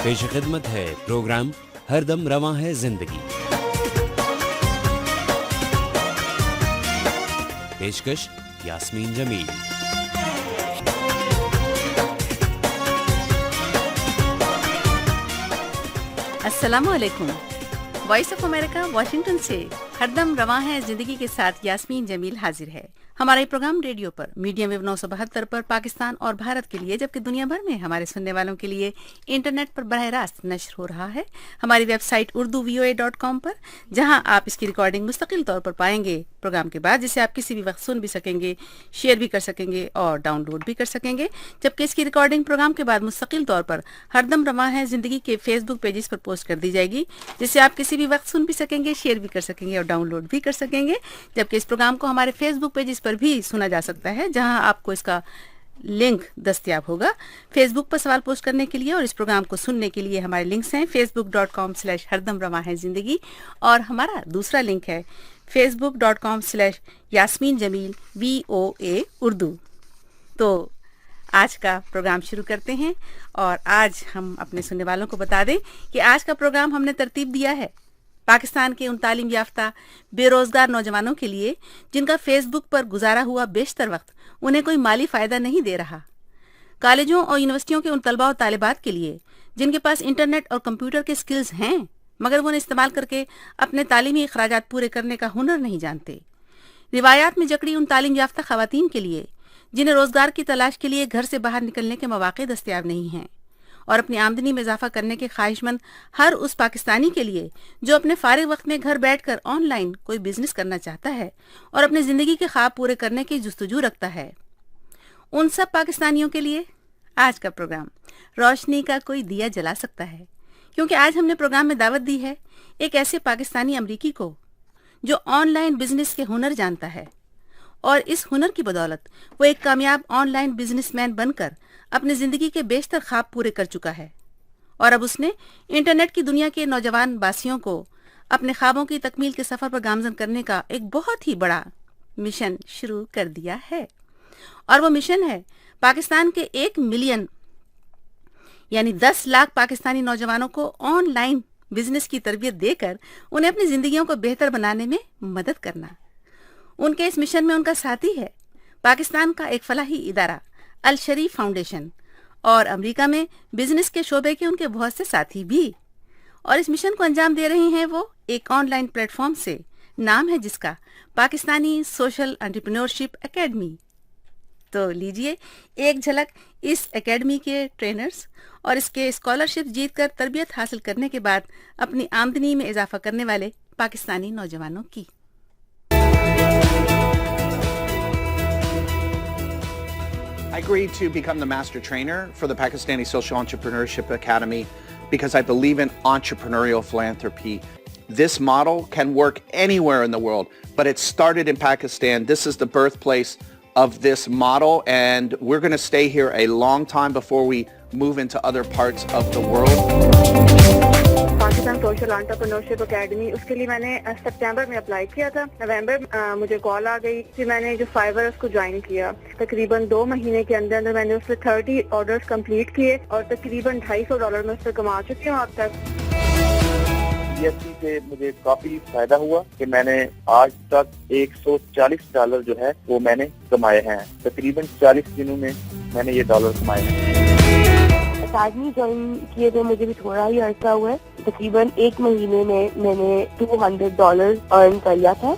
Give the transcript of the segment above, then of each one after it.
پیش خدمت ہے پروگرام ہر دم رواں ہے زندگی. پیشکش یاسمین جمیل. السلام علیکم. وائس آف امریکہ واشنگٹن سے ہر دم رواں ہے زندگی کے ساتھ یاسمین جمیل حاضر ہے. ہمارا یہ پروگرام ریڈیو پر میڈیم ویو 972 پر پاکستان اور بھارت کے لیے، جبکہ دنیا بھر میں ہمارے سننے والوں کے لیے انٹرنیٹ پر براہ راست نشر ہو رہا ہے ہماری ویب سائٹ urduvoa.com پر، جہاں آپ اس کی ریکارڈنگ مستقل طور پر پائیں گے پروگرام کے بعد، جسے آپ کسی بھی وقت سن بھی سکیں گے، شیئر بھی کر سکیں گے اور ڈاؤن لوڈ بھی کر سکیں گے. جبکہ اس کی ریکارڈنگ پروگرام کے بعد مستقل طور پر ہر دم رواں ہے زندگی کے فیس بک پیجز پر پوسٹ کر دی جائے گی، جسے آپ کسی بھی وقت سن بھی سکیں گے، شیئر بھی کر سکیں گے اور ڈاؤن لوڈ بھی کر سکیں گے. جبکہ اس پروگرام کو ہمارے فیس بک پیجز پر بھی سنا جا سکتا ہے، جہاں آپ کو اس کا لنک دستیاب ہوگا فیس بک پر سوال پوسٹ کرنے کے لیے. اور اس پروگرام کو سننے کے لیے ہمارے لنکس ہیں facebook.com/ہردم رواں ہے زندگی، اور ہمارا دوسرا لنک ہے facebook.com/یاسمین جمیل VOA اردو. تو آج کا پروگرام شروع کرتے ہیں، اور آج ہم اپنے سننے والوں کو بتا دیں کہ آج کا پروگرام ہم نے ترتیب دیا ہے پاکستان کے ان تعلیم یافتہ بے روزگار نوجوانوں کے لیے جن کا فیس بک پر گزارا ہوا بیشتر وقت انہیں کوئی مالی فائدہ نہیں دے رہا، کالجوں اور یونیورسٹیوں کے ان طلباء و طالبات کے لیے جن کے پاس انٹرنیٹ اور کمپیوٹر کے سکلز ہیں مگر وہ انہیں استعمال کر کے اپنے تعلیمی اخراجات پورے کرنے کا ہنر نہیں جانتے، روایات میں جکڑی ان تعلیم یافتہ خواتین کے لیے جنہیں روزگار کی تلاش کے لیے گھر سے باہر نکلنے کے مواقع دستیاب نہیں ہیں، اور اپنی آمدنی میں اضافہ کرنے کے خواہش مند ہر اس پاکستانی کے لیے جو اپنے فارغ وقت میں گھر بیٹھ کر آن لائن کوئی بزنس کرنا چاہتا ہے اور اپنی زندگی کے خواب پورے کرنے کی جستجو رکھتا ہے. ان سب پاکستانیوں کے لیے آج کا پروگرام روشنی کا کوئی دیا جلا سکتا ہے، کیونکہ آج ہم نے پروگرام میں دعوت دی ہے ایک ایسے پاکستانی امریکی کو جو آن لائن بزنس کے ہنر جانتا ہے، اور اس ہنر کی بدولت وہ ایک کامیاب آن لائن بزنس مین بن کر اپنی زندگی کے بیشتر خواب پورے کر چکا ہے. اور اب اس نے انٹرنیٹ کی دنیا کے نوجوان باسیوں کو اپنے خوابوں کی تکمیل کے سفر پر گامزن کرنے کا ایک بہت ہی بڑا مشن شروع کر دیا ہے. اور وہ مشن ہے پاکستان کے 1 ملین یعنی 10 لاکھ پاکستانی نوجوانوں کو آن لائن بزنس کی تربیت دے کر انہیں اپنی زندگیوں کو بہتر بنانے میں مدد کرنا. ان کے اس مشن میں ان کا ساتھی ہے پاکستان کا ایک فلاحی ادارہ الشریف فاؤنڈیشن، اور امریکہ میں بزنس کے شعبے کے ان کے بہت سے ساتھی بھی. اور اس مشن کو انجام دے رہے ہیں وہ ایک آن لائن پلیٹ فارم سے، نام ہے جس کا پاکستانی سوشل انٹرپرینورشپ اکیڈمی. تو لیجئے ایک جھلک اس اکیڈمی کے ٹرینرز اور اس کے اسکالرشپ جیت کر تربیت حاصل کرنے کے بعد اپنی آمدنی میں اضافہ کرنے والے پاکستانی نوجوانوں کی. I agreed to become the master trainer for the Pakistani Social Entrepreneurship Academy because I believe in entrepreneurial philanthropy. This model can work anywhere in the world, but it started in Pakistan. This is the birthplace of this model, and we're going to stay here a long time before we move into other parts of the world. Pakistan social entrepreneurship academy, اس کے لیے میں نے September میں apply کیا تھا. نومبر مجھے کال آ گئی، پھر میں نے جو فائیور اس کو جوائن کیا. تقریباً 2 مہینے کے اندر میں نے اس سے 30 آرڈرز کمپلیٹ کیے اور تقریباً $250 میں اس سے کما چکی ہوں اب تک. GST سے مجھے کافی فائدہ ہوا کہ میں نے آج تک $140 جو ہے وہ میں نے کمائے ہیں. تقریباً 40 دنوں میں نے یہ ڈالر کمائے ہیں. اکیڈمی جوائن کیے تو مجھے بھی تھوڑا ہی عرصہ ہوا ہے، تقریباً 1 مہینے میں نے $200 ارن کر لیا تھا.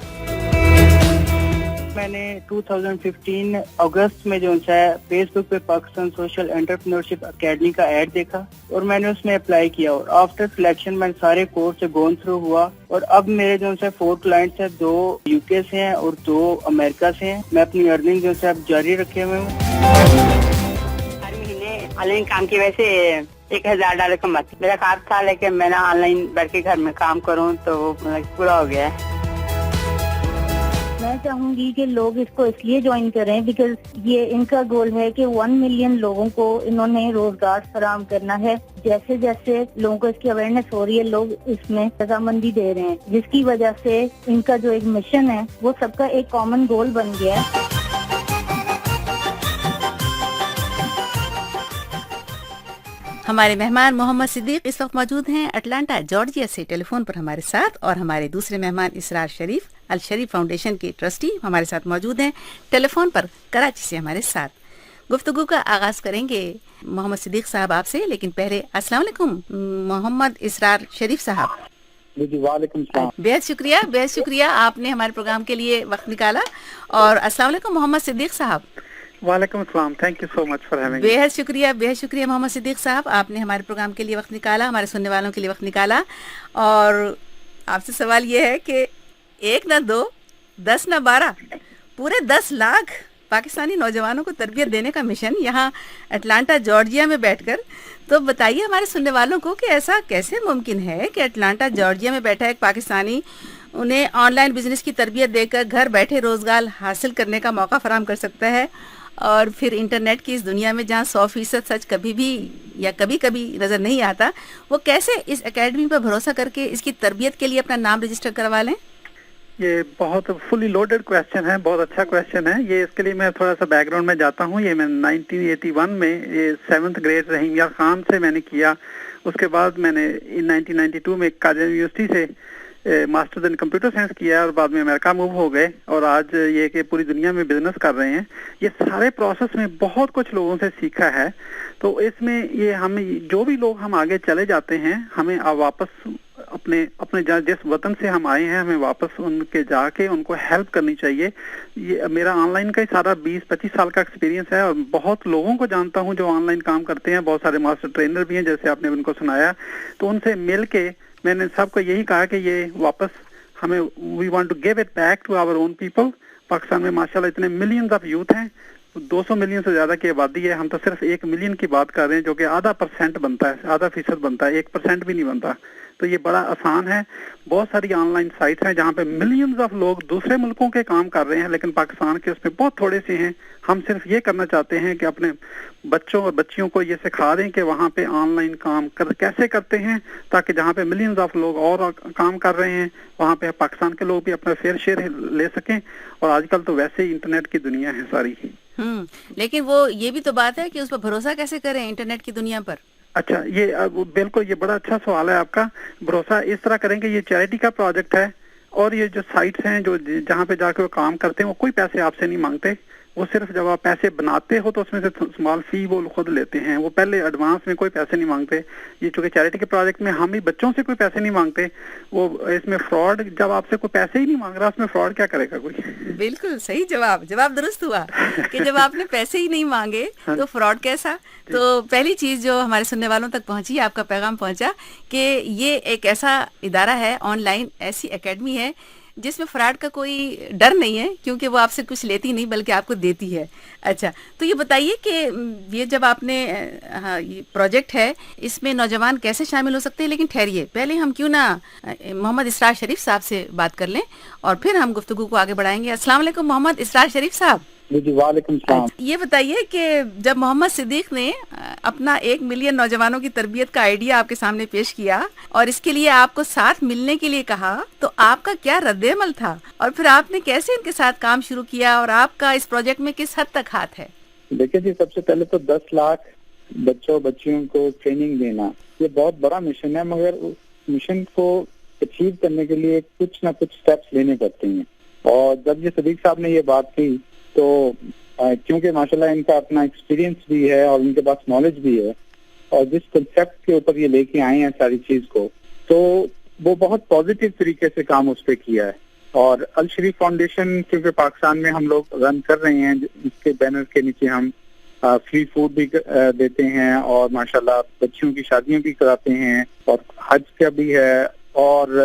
میں نے 2015 اگست میں جو ہے فیس بک پہ پاکستان سوشل انٹرپرینورشپ اکیڈمی کا ایڈ دیکھا اور میں نے اس میں اپلائی کیا، اور آفٹر سلیکشن میں سارے کورس سے گون تھرو ہوا. اور اب میرے جو ہے 4 کلائنٹس ہیں، 2 UK سے ہیں اور 2 امریکہ سے ہیں. میں اپنی ارننگ جو ہے اب جاری رکھے ہوئے ہوں. ہر مہینے آن لائن کام کی وجہ سے $1000 کماتی. میرا خواب تھا لیکن میں نے آن لائن بیٹھ کے گھر میں کام کروں تو وہ پورا ہو گیا ہے. میں چاہوں گی کہ لوگ اس کو اس لیے جوائن کریں بیکاز یہ ان کا گول ہے کہ 1 ملین لوگوں کو انہوں نے روزگار فراہم کرنا ہے. جیسے جیسے لوگوں کو اس کی اویئرنیس ہو رہی ہے، لوگ اس میں رضامندی دے رہے ہیں، جس کی وجہ سے ان کا جو ایک مشن ہے وہ سب کا ایک کامن گول بن گیا ہے. ہمارے مہمان محمد صدیق اس وقت موجود ہیں اٹلانٹا جارجیا سے ٹیلی فون پر ہمارے ساتھ، اور ہمارے دوسرے مہمان اسرار شریف الشریف فاؤنڈیشن کے ٹرسٹی ہمارے ساتھ موجود ہیں ٹیلی فون پر کراچی سے ہمارے ساتھ۔ گفتگو کا آغاز کریں گے محمد صدیق صاحب آپ سے، لیکن پہلے السلام علیکم محمد اسرار شریف صاحب۔ جی وعلیکم السلام۔ بہت شکریہ آپ نے ہمارے پروگرام کے لیے وقت نکالا، اور السلام علیکم محمد صدیق صاحب۔ وعلیکم السلام، thank you so much for having. بہت شکریہ محمد صدیق صاحب، آپ نے ہمارے پروگرام کے لیے وقت نکالا، ہمارے سننے والوں کے لیے وقت نکالا، اور آپ سے سوال یہ ہے کہ 1 نہ 2 10 نہ 12 پورے 10 لاکھ پاکستانی نوجوانوں کو تربیت دینے کا مشن یہاں اٹلانٹا جارجیا میں بیٹھ کر، تو بتائیے ہمارے سننے والوں کو کہ ایسا کیسے ممکن ہے کہ اٹلانٹا جارجیا میں بیٹھا ایک پاکستانی انہیں آن لائن بزنس کی تربیت دے کر گھر بیٹھے روزگار حاصل کرنے کا موقع فراہم کر سکتا ہے، اور پھر انٹرنیٹ کی اس دنیا میں جہاں 100% سچ کبھی بھی یا کبھی نظر نہیں آتا، وہ کیسے اس اکیڈمی پر بھروسہ کر کے اس کی تربیت کے لیے اپنا نام رجسٹر کروا لیں؟ یہ بہت فلی لوڈڈ کویسچن ہے، بہت اچھا کویسچن ہے یہ۔ اس کے لیے میں تھوڑا سا بیک گراؤنڈ میں جاتا ہوں۔ یہ میں 1981 میں یہ 7th گریڈ رحیم یار خان سے میں نے کیا، اس کے بعد میں نے 1992 میں کاجن یونیورسٹی سے ماسٹرز ان کمپیوٹر سائنس کیا، اور بعد میں امریکہ موو ہو گئے، اور آج یہ کہ پوری دنیا میں بزنس کر رہے ہیں۔ یہ سارے پروسیس میں بہت کچھ لوگوں سے سیکھا ہے، تو اس میں یہ ہم جو بھی لوگ ہم آگے چلے جاتے ہیں، ہمیں واپس اپنے جس وطن سے ہم آئے ہیں، ہمیں واپس ان کے جا کے ان کو ہیلپ کرنی چاہیے۔ یہ میرا آن لائن کا ہی سارا 20-25 سال کا ایکسپیرینس ہے، اور بہت لوگوں کو جانتا ہوں جو آن لائن کام کرتے ہیں، بہت سارے ماسٹر ٹرینر بھی ہیں جیسے آپ نے ان کو سنایا، تو ان سے مل کے میں نے سب کو یہی کہا کہ یہ واپس ہمیں we want to give it back to our own people. Pakistan میں ماشاءاللہ اتنے ملینز آف یوتھ ہیں، 200 ملین سے زیادہ کی آبادی ہے، ہم تو صرف 1 ملین کی بات کر رہے ہیں، جو کہ %0.5 بنتا ہے، %0.5 بنتا ہے، 1% بھی نہیں بنتا۔ تو یہ بڑا آسان ہے۔ بہت ساری آن لائن سائٹس ہیں جہاں پہ ملینز آف لوگ دوسرے ملکوں کے کام کر رہے ہیں، لیکن پاکستان کے اس میں بہت تھوڑے سے ہیں۔ ہم صرف یہ کرنا چاہتے ہیں کہ اپنے بچوں اور بچیوں کو یہ سکھا دیں کہ وہاں پہ آن لائن کام کیسے کرتے ہیں، تاکہ جہاں پہ ملینز آف لوگ اور کام کر رہے ہیں، وہاں پہ پاکستان کے لوگ بھی اپنا فیئر شیئر لے سکیں۔ اور آج کل تو ویسے ہی انٹرنیٹ کی دنیا ہے ساری۔ لیکن وہ یہ بھی تو بات ہے کہ اس پر بھروسہ کیسے کریں انٹرنیٹ کی دنیا پر؟ اچھا، یہ بالکل یہ بڑا اچھا سوال ہے آپ کا۔ بھروسہ اس طرح کریں کہ یہ چیریٹی کا پروجیکٹ ہے، اور یہ جو سائٹس ہیں جو جہاں پہ جا کے وہ کام کرتے ہیں، وہ کوئی پیسے آپ سے نہیں مانگتے، وہ صرف جب آپ پیسے بناتے ہو تو اس میں سے اسمال فی وہ خود لیتے ہیں، وہ پہلے ایڈوانس میں کوئی پیسے نہیں مانگتے۔ یہ چونکہ چیریٹی کے پروجیکٹ میں ہم ہی بچوں سے کوئی پیسے نہیں مانگتے، وہ اس میں فراڈ، جب آپ سے کوئی پیسے ہی نہیں مانگ رہا اس میں فراڈ کیا کرے گا کوئی؟ بالکل صحیح جواب درست ہوا کہ جب آپ نے پیسے ہی نہیں مانگے تو فراڈ کیسا؟ تو پہلی چیز جو ہمارے سننے والوں تک پہنچی، آپ کا پیغام پہنچا کہ یہ ایک ایسا ادارہ ہے آن لائن، ایسی اکیڈمی ہے جس میں فراڈ کا کوئی ڈر نہیں ہے، کیونکہ وہ آپ سے کچھ لیتی نہیں بلکہ آپ کو دیتی ہے۔ اچھا، تو یہ بتائیے کہ یہ جب آپ نے یہ پروجیکٹ ہے، اس میں نوجوان کیسے شامل ہو سکتے ہیں؟ لیکن ٹھہریے، پہلے ہم کیوں نہ محمد اسرار شریف صاحب سے بات کر لیں، اور پھر ہم گفتگو کو آگے بڑھائیں گے۔ السلام علیکم محمد اسرار شریف صاحب۔ جی وعلیکم السلام۔ یہ بتائیے کہ جب محمد صدیق نے اپنا 1 ملین نوجوانوں کی تربیت کا آئیڈیا آپ کے سامنے پیش کیا، اور اس کے لیے آپ کو ساتھ ملنے کے لیے کہا، تو آپ کا کیا رد عمل تھا، اور پھر آپ نے کیسے ان کے ساتھ کام شروع کیا، اور آپ کا اس پروجیکٹ میں کس حد تک ہاتھ ہے؟ دیکھیں جی، سب سے پہلے تو 10 لاکھ بچوں بچیوں کو ٹریننگ دینا یہ بہت بڑا مشن ہے، مگر اس مشن کو اچیو کرنے کے لیے کچھ نہ کچھ سٹیپس لینے پڑتے ہیں۔ اور جب یہ صدیق صاحب نے یہ بات کی، تو کیونکہ ماشاءاللہ ان کا اپنا ایکسپیرینس بھی ہے اور ان کے پاس نالج بھی ہے، اور جس کنسیپٹ کے اوپر یہ لے کے آئے ہیں ساری چیز کو، تو وہ بہت پازیٹیو طریقے سے کام اس پہ کیا ہے۔ اور الشریف فاؤنڈیشن کیونکہ پاکستان میں ہم لوگ رن کر رہے ہیں، اس کے بینر کے نیچے ہم فری فوڈ بھی دیتے ہیں، اور ماشاءاللہ بچیوں کی شادیاں بھی کراتے ہیں، اور حج کا بھی ہے، اور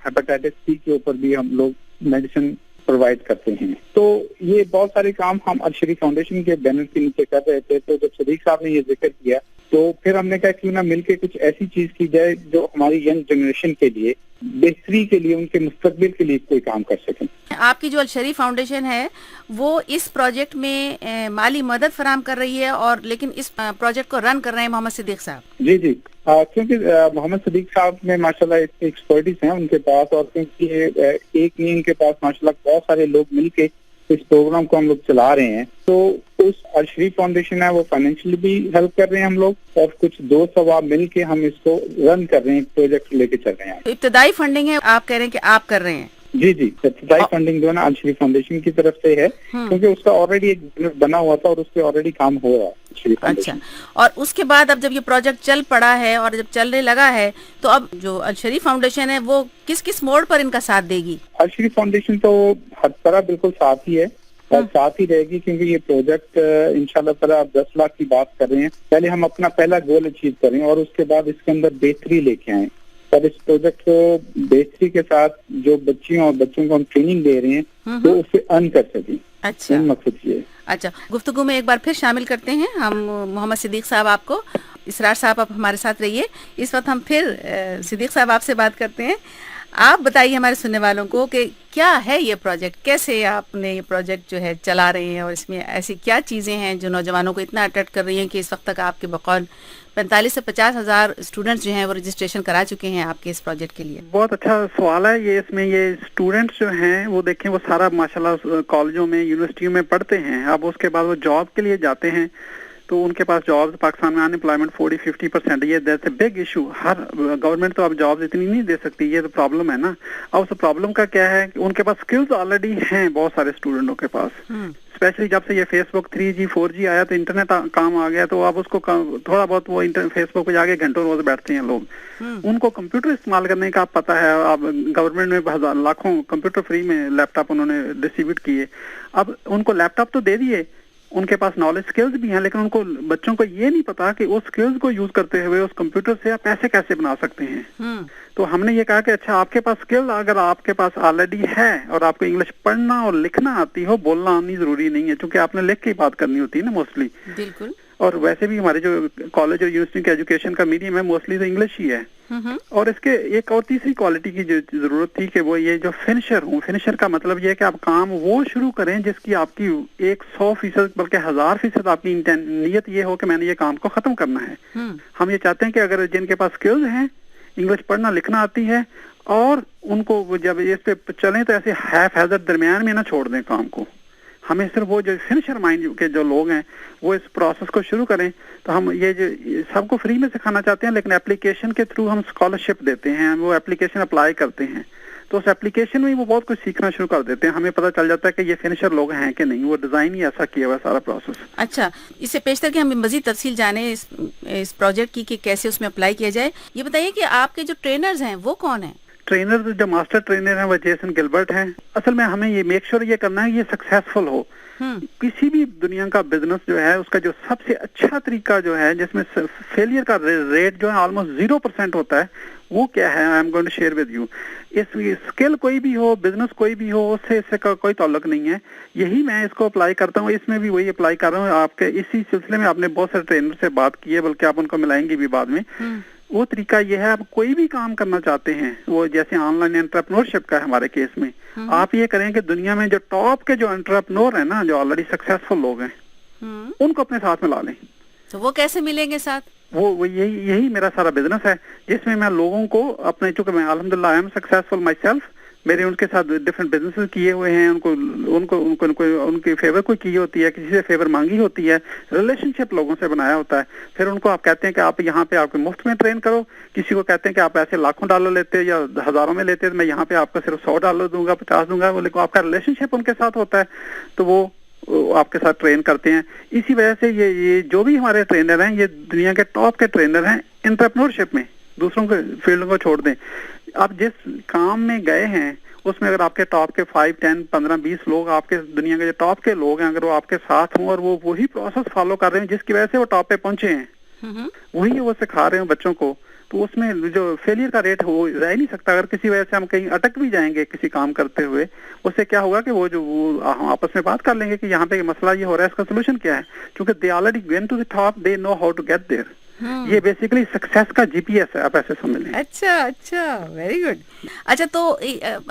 ہیپاٹائٹس سی کے اوپر بھی ہم لوگ میڈیسن پرووائڈ کرتے ہیں۔ تو یہ بہت سارے کام ہم الشریف فاؤنڈیشن کے بینر کے نیچے کر رہے تھے۔ تو جب صدیق صاحب نے یہ ذکر کیا، تو پھر ہم نے کہا کیوں نہ مل کے کچھ ایسی چیز کی جائے جو ہماری ینگ جنریشن کے لیے، بہتری کے لیے، ان کے مستقبل کے لیے کوئی کام کر سکیں۔ آپ کی جو الشریف فاؤنڈیشن ہے وہ اس پروجیکٹ میں مالی مدد فراہم کر رہی ہے، اور لیکن اس پروجیکٹ کو رن کر رہے ہیں محمد صدیق صاحب۔ جی کیونکہ محمد صدیق صاحب میں ماشاءاللہ ایکسپرٹیز ہیں ان کے پاس، اور کیونکہ ایک نہیں ان کے پاس ماشاءاللہ بہت سارے لوگ مل کے اس پروگرام کو ہم لوگ چلا رہے ہیں، تو उस अल-शरीफ फाउंडेशन है वो फाइनेंशियली भी हेल्प कर रहे हैं हम लोग, और कुछ दोस्त अहबाब मिल के हम इसको रन कर रहे हैं, प्रोजेक्ट लेके चल रहे हैं। तो इब्तदाई फंडिंग है, आप कह रहे हैं कि आप कर रहे हैं? जी, इब्तदाई फंडिंग जो है ना अल-शरीफ फाउंडेशन की तरफ से है, क्योंकि उसका ऑलरेडी एक बिजनेस बना हुआ था और उस पर ऑलरेडी काम हो रहा है। अच्छा, और उसके बाद अब जब ये प्रोजेक्ट चल पड़ा है और जब चलने लगा है, तो अब जो अल-शरीफ फाउंडेशन है वो किस किस मोड़ पर इनका साथ देगी? अल-शरीफ फाउंडेशन तो हर तरह बिल्कुल साथ ही है और साथ ही रहेगी, क्योंकि ये प्रोजेक्ट इंशाल्लाह ताला आप 10 लाख की बात कर रहे हैं। पहले हम अपना पहला गोल अचीव करें और उसके बाद इसके अंदर बेहतरी लेके आए, और इस प्रोजेक्ट को बेहतरी के साथ जो बच्चियों और बच्चों को हम ट्रेनिंग दे रहे हैं तो उससे अर्न कर सकें। अच्छा, मकसद ये है। अच्छा, गुफ्तगू में एक बार फिर शामिल करते हैं हम मोहम्मद सिद्दीक साहब आपको। इसरार साहब आप हमारे साथ रहिए। इस वक्त हम फिर सिद्दीक साहब आपसे बात करते हैं। आप बताइए हमारे सुनने वालों को कि क्या है ये प्रोजेक्ट, कैसे आपने ये प्रोजेक्ट जो है चला रहे हैं, और इसमें ऐसी क्या चीज़ें हैं जो नौजवानों को इतना अट्रैक्ट कर रही हैं कि इस वक्त तक आपके बकौल 45 से 50 हज़ार स्टूडेंट्स जो हैं वो रजिस्ट्रेशन करा चुके हैं आपके इस प्रोजेक्ट के लिए? बहुत अच्छा सवाल है ये। इसमें ये स्टूडेंट्स जो हैं वो देखें वो सारा माशाल्लाह कॉलेजों में यूनिवर्सिटियों में पढ़ते हैं। अब उसके बाद वो जॉब के लिए जाते हैं तो उनके पास जॉब्स, पाकिस्तान में अनएम्प्लॉयमेंट 40-50%, ये that's a big issue. Her government तो अब जॉब्स इतनी नहीं दे सकती, ये तो प्रॉब्लम है ना। अब उस प्रॉब्लम का क्या है कि उनके पास स्किल्स ऑलरेडी हैं बहुत सारे स्टूडेंटों के पास, स्पेशली जब से ये फेसबुक 3G 4G आया तो इंटरनेट काम आ गया, तो अब उसको थोड़ा बहुत वो फेसबुक पे जाके घंटों रोज बैठते हैं लोग। उनको कंप्यूटर इस्तेमाल करने का पता है। अब गवर्नमेंट में लाखों कंप्यूटर फ्री में लैपटॉप उन्होंने डिस्ट्रीब्यूट किए। अब उनको लैपटॉप तो दे दिए, उनके पास नॉलेज स्किल्स भी हैं, लेकिन उनको बच्चों को ये नहीं पता कि उस स्किल्स को यूज करते हुए उस कंप्यूटर से आप पैसे कैसे बना सकते हैं। तो हमने ये कहा कि अच्छा, आपके पास स्किल अगर आपके पास ऑलरेडी है और आपको इंग्लिश पढ़ना और लिखना आती हो, बोलना आनी जरूरी नहीं है, क्योंकि आपने लिख के बात करनी होती है ना मोस्टली। बिल्कुल। और वैसे भी हमारे जो कॉलेज और यूनिवर्सिटी के एजुकेशन का मीडियम है मोस्टली तो इंग्लिश ही है। और इसके एक और तीसरी क्वालिटी की जो जरूरत थी कि वो ये जो फिनिशर हूँ, फिनिशर का मतलब ये है कि आप काम वो शुरू करें जिसकी आपकी 100% बल्कि 1000% आपकी नीयत ये हो कि मैंने ये काम को खत्म करना है। हम ये चाहते हैं कि अगर जिनके पास स्किल्स हैं, इंग्लिश पढ़ना लिखना आती है, और उनको जब इस पे चलें तो ऐसे हाफ हैजर्ड दरमियान में ना छोड़ दें काम को। हमें सिर्फ वो जो फिनिशर माइंड के जो लोग हैं वो इस प्रोसेस को शुरू करें। तो हम ये जो सबको फ्री में सिखाना चाहते हैं, लेकिन एप्लीकेशन के थ्रू हम स्कॉलरशिप देते हैं, वो एप्लीकेशन अप्लाई करते हैं, तो उस एप्लीकेशन में वो बहुत कुछ सीखना शुरू कर देते हैं। हमें पता चल जाता है कि ये फिनिशर लोग हैं कि नहीं, वो डिजाइन ही ऐसा किया हुआ सारा प्रोसेस। अच्छा, इससे पेशतर कि हम मजीद तफसील जाने इस प्रोजेक्ट की कि कैसे उसमें अप्लाई किया जाए, ये बताइए कि आपके जो ट्रेनर्स हैं वो कौन है? ट्रेनर जो मास्टर ट्रेनर हैं वो जेसन गिलबर्ट हैं। असल में हमें ये मेक श्योर ये करना है ये सक्सेसफुल हो। किसी भी दुनिया का बिजनेस जो है उसका जो सबसे अच्छा तरीका जो है जिसमें फेलियर का रेट जो है ऑलमोस्ट 0% होता है, वो क्या है? I am going to share with you. इस स्किल कोई भी हो, बिजनेस कोई भी हो, उससे इससे का कोई ताल्लुक नहीं है। यही मैं इसको अप्लाई करता हूँ, इसमें भी वही अप्लाई कर रहा हूँ। आपके इसी सिलसिले में आपने बहुत सारे ट्रेनर से बात की है, बल्कि आप उनको मिलाएंगे भी बाद में। वो तरीका ये है, आप कोई भी काम करना चाहते हैं, वो जैसे ऑनलाइन एंटरप्रेन्योरशिप का है हमारे केस में, आप ये करें कि दुनिया में जो टॉप के जो एंटरप्रेन्योर है ना, जो ऑलरेडी सक्सेसफुल लोग हैं, उनको अपने साथ में ला लें। तो वो कैसे मिलेंगे साथ? वो यही मेरा सारा बिजनेस है, जिसमें मैं लोगों को अपने, चूंकि मैं अल्हम्दुलिल्लाह I am successful my self, मेरे उनके साथ डिफरेंट बिजनेसेस किए हुए हैं, उनकी फेवर कोई की होती है, किसी से फेवर मांगी होती है, रिलेशनशिप लोगों से बनाया होता है। फिर उनको आप कहते हैं कि आप यहाँ पे आपको मुफ्त में ट्रेन करो, किसी को कहते हैं कि आप ऐसे लाखों डॉलर लेते हैं या हजारों में लेते हैं, मैं यहाँ पे आपको सिर्फ $100 दूंगा, 50 दूंगा, वो लेकिन आपका रिलेशनशिप उनके साथ होता है, तो वो आपके साथ ट्रेन करते हैं। इसी वजह से ये जो भी हमारे ट्रेनर हैं, ये दुनिया के टॉप के ट्रेनर हैं एंटरप्रेन्योरशिप में। दूसरों के फील्ड को छोड़ दें, आप जिस काम में गए हैं उसमें अगर आपके टॉप के 5, 10, 15, 20 लोग, आपके दुनिया के जो टॉप के लोग हैं, अगर वो आपके साथ हों और वो वही प्रोसेस फॉलो कर रहे हैं जिसकी वजह से वो टॉप पे पहुंचे हैं, वही वो सिखा रहे हैं बच्चों को, तो उसमें जो फेलियर का रेट हो रह नहीं सकता। अगर किसी वजह से हम कहीं अटक भी जाएंगे किसी काम करते हुए, उससे क्या होगा कि वो हम आपस में बात कर लेंगे कि यहाँ पे मसला ये हो रहा है, इसका सोल्यूशन क्या है, क्योंकि they already went to the top, they know how to get there. ये बेसिकली सक्सेस का जीपीएस है, आप ऐसे समझ लें। अच्छा, वेरी गुड। अच्छा, तो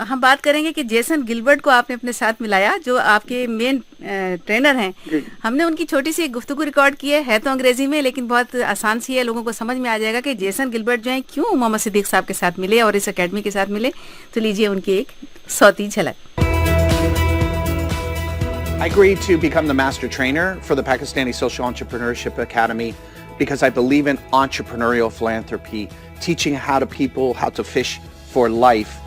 हम बात करेंगे कि जेसन गिलबर्ट को आपने अपने साथ मिलाया, जो आपके मेन ट्रेनर हैं। हमने उनकी छोटी सी गुफ्तगू रिकॉर्ड की है तो अंग्रेजी में, लेकिन बहुत आसान सी है, लोगों को समझ में आ जाएगा कि जेसन गिलबर्ट जो है क्यों मोहम्मद सिद्दीक साहब के साथ मिले और इस एकेडमी के साथ मिले। तो लीजिए उनकी एक सौती झलक। I agreed to become the master trainer for the Pakistani Social Entrepreneurship Academy because I believe in entrepreneurial philanthropy, teaching how to fish for life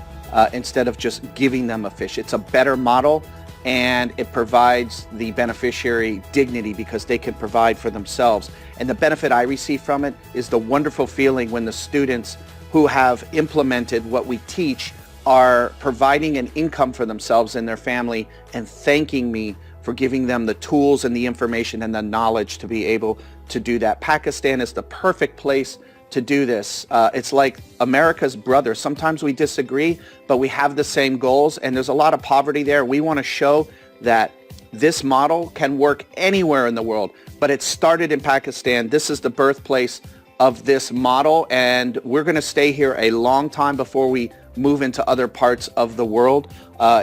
instead of just giving them a fish. It's a better model, and it provides the beneficiary dignity because they can provide for themselves. And the benefit I receive from it is the wonderful feeling when the students who have implemented what we teach are providing an income for themselves and their family and thanking me for giving them the tools and the information and the knowledge to be able to do that. Pakistan is the perfect place to do this. It's like America's brother. Sometimes we disagree, but we have the same goals, and there's a lot of poverty there. We want to show that this model can work anywhere in the world, but it started in Pakistan. This is the birthplace of this model, and we're going to stay here a long time before we move into other parts of the world.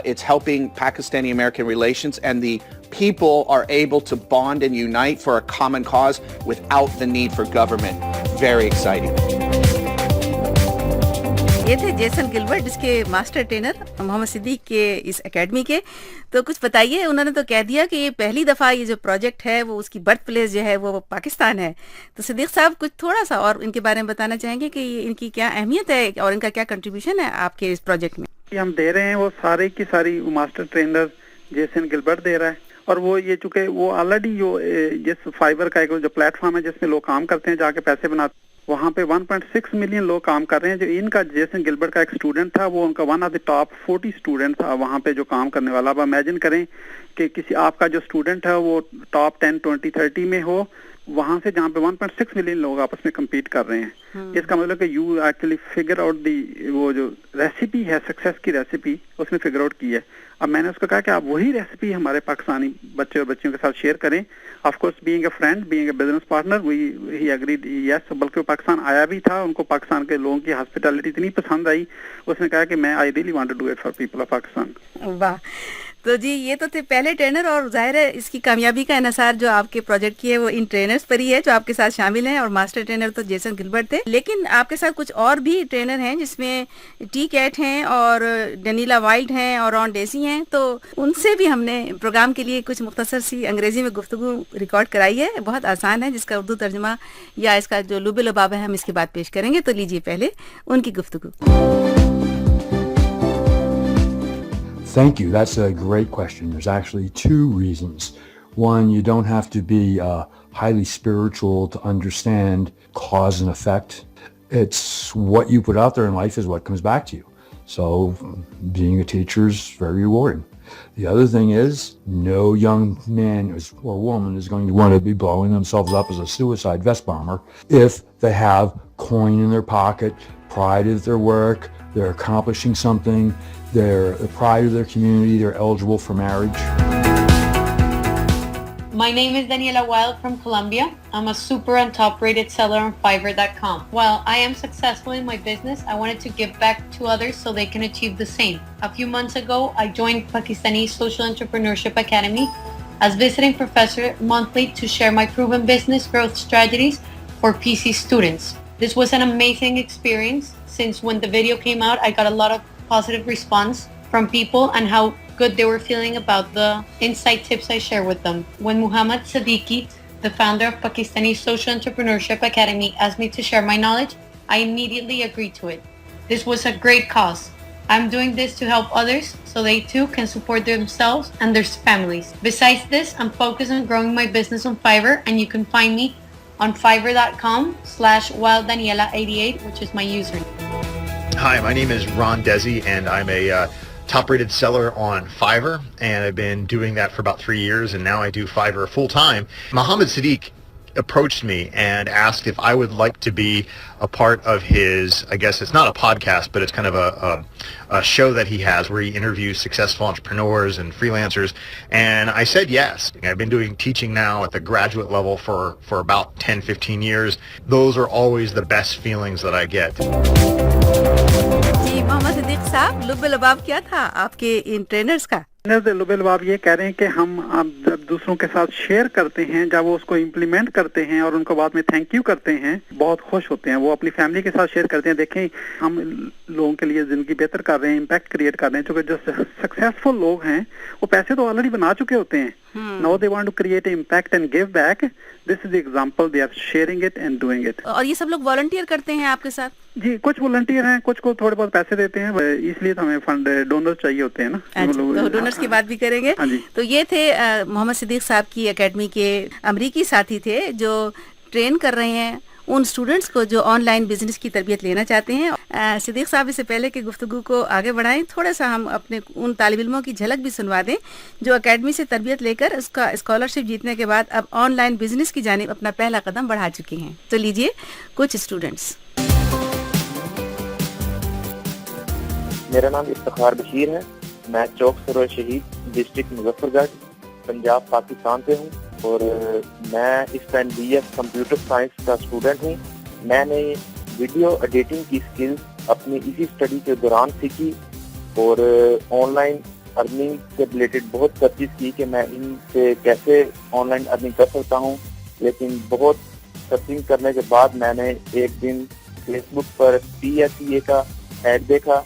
It's helping Pakistani-American relations, and the people are able to bond and unite for a common cause without the need for government. Very exciting. یہ تھے Jason Gilbert, جس کے master trainer محمد صدیق کے اس academy کے. تو کچھ بتائیے، انہوں نے تو کہہ دیا کہ یہ پہلی دفعہ یہ جو پروجیکٹ ہے وہ اس کی برتھ پلیس جو ہے وہ پاکستان ہے. تو صدیق صاحب کچھ تھوڑا سا اور ان کے بارے میں بتانا چاہیں گے کہ ان کی کیا اہمیت ہے اور ان کا کیا کنٹریبیوشن ہے آپ کے اس پروجیکٹ میں؟ ہم دے رہے ہیں وہ سارے کی ساری ماسٹر ٹرینر جیسن گلبرٹ دے رہا ہے، اور وہ یہ چونکہ وہ آلریڈی جو جس فائبر کا ایک جو پلیٹ فارم ہے جس میں لوگ کام کرتے ہیں، جا کے پیسے بناتے ہیں، وہاں پہ 1.6 ملین لوگ کام کر رہے ہیں. جو ان کا جیسن گلبرٹ کا ایک اسٹوڈنٹ تھا، وہ ان کا one of the top 40 student تھا وہاں پہ جو کام کرنے والا. اب امیجن کریں کہ کسی آپ کا جو اسٹوڈنٹ ہے وہ ٹاپ 10 20 30 میں ہو، وہاں سے جہاں پہ 1.6 ملین لوگ آپس میں کمپیٹ کر رہے ہیں. اس کا مطلب کہ you actually figure out the وہ جو ریسیپی ہے سکسیس کی ریسیپی اس میں فگر آؤٹ کی ہے. اب میں نے اس کو کہا کہ آپ وہی ریسیپی ہمارے پاکستانی بچے اور بچیوں کے ساتھ شیئر کریں. Of course being a friend, being a business partner, he agreed yes. بلکہ وہ پاکستان آیا بھی تھا، ان کو پاکستان کے لوگوں کی ہاسپٹیلٹی اتنی پسند آئی، اس نے کہا کہ میں I really want to do it for people of Pakistan. واہ. تو جی یہ تو تھے پہلے ٹرینر، اور ظاہر ہے اس کی کامیابی کا انحصار جو آپ کے پروجیکٹ کی ہے وہ ان ٹرینرز پر ہی ہے جو آپ کے ساتھ شامل ہیں. اور ماسٹر ٹرینر تو جیسن گلبرٹ تھے، لیکن آپ کے ساتھ کچھ اور بھی ٹرینر ہیں جس میں ٹی کیٹ ہیں اور ڈینیلا وائلڈ ہیں اور رون ڈیسی ہیں. تو ان سے بھی ہم نے پروگرام کے لیے کچھ مختصر سی انگریزی میں گفتگو ریکارڈ کرائی ہے. بہت آسان ہے، جس کا اردو ترجمہ یا اس کا جو لب لباب ہے ہم اس کے بعد پیش کریں گے. تو لیجیے پہلے ان کی گفتگو. Thank you. That's a great question. There's actually two reasons. One, you don't have to be highly spiritual to understand cause and effect. It's what you put out there in life is what comes back to you. So being a teacher is very rewarding. The other thing is, no young man or woman is going to want to be blowing themselves up as a suicide vest bomber if they have coin in their pocket, pride of their work, they're accomplishing something, they're the pride of their community, they're eligible for marriage. My name is Daniela Wild from Colombia. I'm a super and top rated seller on Fiverr.com. While I am successful in my business, I wanted to give back to others so they can achieve the same. A few months ago, I joined Pakistani Social Entrepreneurship Academy as visiting professor monthly to share my proven business growth strategies for PC students. This was an amazing experience since when the video came out, I got a lot of positive response from people and how good they were feeling about the insight tips I share with them. When Muhammad Siddiqui, the founder of Pakistani Social Entrepreneurship Academy, asked me to share my knowledge, I immediately agreed to it. This was a great cause. I'm doing this to help others so they too can support themselves and their families. Besides this, I'm focused on growing my business on Fiverr, and you can find me on Fiverr.com/WildDaniela88, which is my username. Hi, my name is Ron Desi, and I'm a top-rated seller on Fiverr, and I've been doing that for about 3 years, and now I do Fiverr full-time. Mohammed Siddiq approached me and asked if I would like to be a part of his, I guess it's not a podcast, but it's kind of a show that he has where he interviews successful entrepreneurs and freelancers, and I said yes. I've been doing teaching now at the graduate level for about 10-15 years. Those are always the best feelings that I get. جی محمد صدیق صاحب، لب لباب کیا تھا آپ کے ان trainers کا؟ لب لباب یہ کہہ رہے ہیں کہ ہم جب دوسروں کے ساتھ شیئر کرتے ہیں، جب وہ اس کو امپلیمنٹ کرتے ہیں اور ان کو بعد میں تھینک یو کرتے ہیں، بہت خوش ہوتے ہیں. وہ اپنی فیملی کے ساتھ شیئر کرتے ہیں، دیکھیں ہم لوگوں کے لیے زندگی بہتر کر رہے ہیں، امپیکٹ کریٹ کر رہے ہیں. چونکہ جو سکسیسفل لوگ ہیں وہ پیسے تو آلریڈی بنا چکے ہوتے ہیں، Now they want to create an impact and give back. This is the example. They are sharing it and doing it. और ये सब लोग वॉलंटियर करते हैं आपके साथ? जी, कुछ वॉलंटियर हैं, कुछ को थोड़े बहुत पैसे देते हैं, इसलिए तो हमें फंड डोनर चाहिए होते हैं ना। तो डोनर्स की बात भी करेंगे। तो ये थे मोहम्मद सिद्दीक साहब की एकेडमी के अमरीकी साथी थे जो ट्रेन कर रहे हैं उन स्टूडेंट्स को जो ऑनलाइन बिजनेस की तरबियत लेना चाहते हैं। सिद्दीक साहब, इससे पहले कि गुफ्तगू को आगे बढ़ाएं, थोड़ा सा हम अपने उन तालिब इल्मों की झलक भी सुनवा दें जो एकेडमी से तरबियत लेकर उसका स्कॉलरशिप जीतने के बाद अब ऑनलाइन बिजनेस की जानिब अपना पहला कदम बढ़ा चुके हैं। तो लीजिए कुछ स्टूडेंट्स। मेरा नाम इफ्तिखार बशीर है। मैं चौक सरोवर शहीद डिस्ट्रिक्ट मुजफ्फरगढ़ पंजाब पाकिस्तान से हूँ और मैं इस टाइम BS कंप्यूटर साइंस का स्टूडेंट हूँ। मैंने वीडियो एडिटिंग की स्किल्स अपनी इसी स्टडी के दौरान सीखी और ऑनलाइन अर्निंग से रिलेटेड बहुत सर्चेस की कि मैं इनसे कैसे ऑनलाइन अर्निंग कर सकता हूँ। लेकिन बहुत सर्चिंग करने के बाद मैंने एक दिन फेसबुक पर PSEA का ऐड देखा।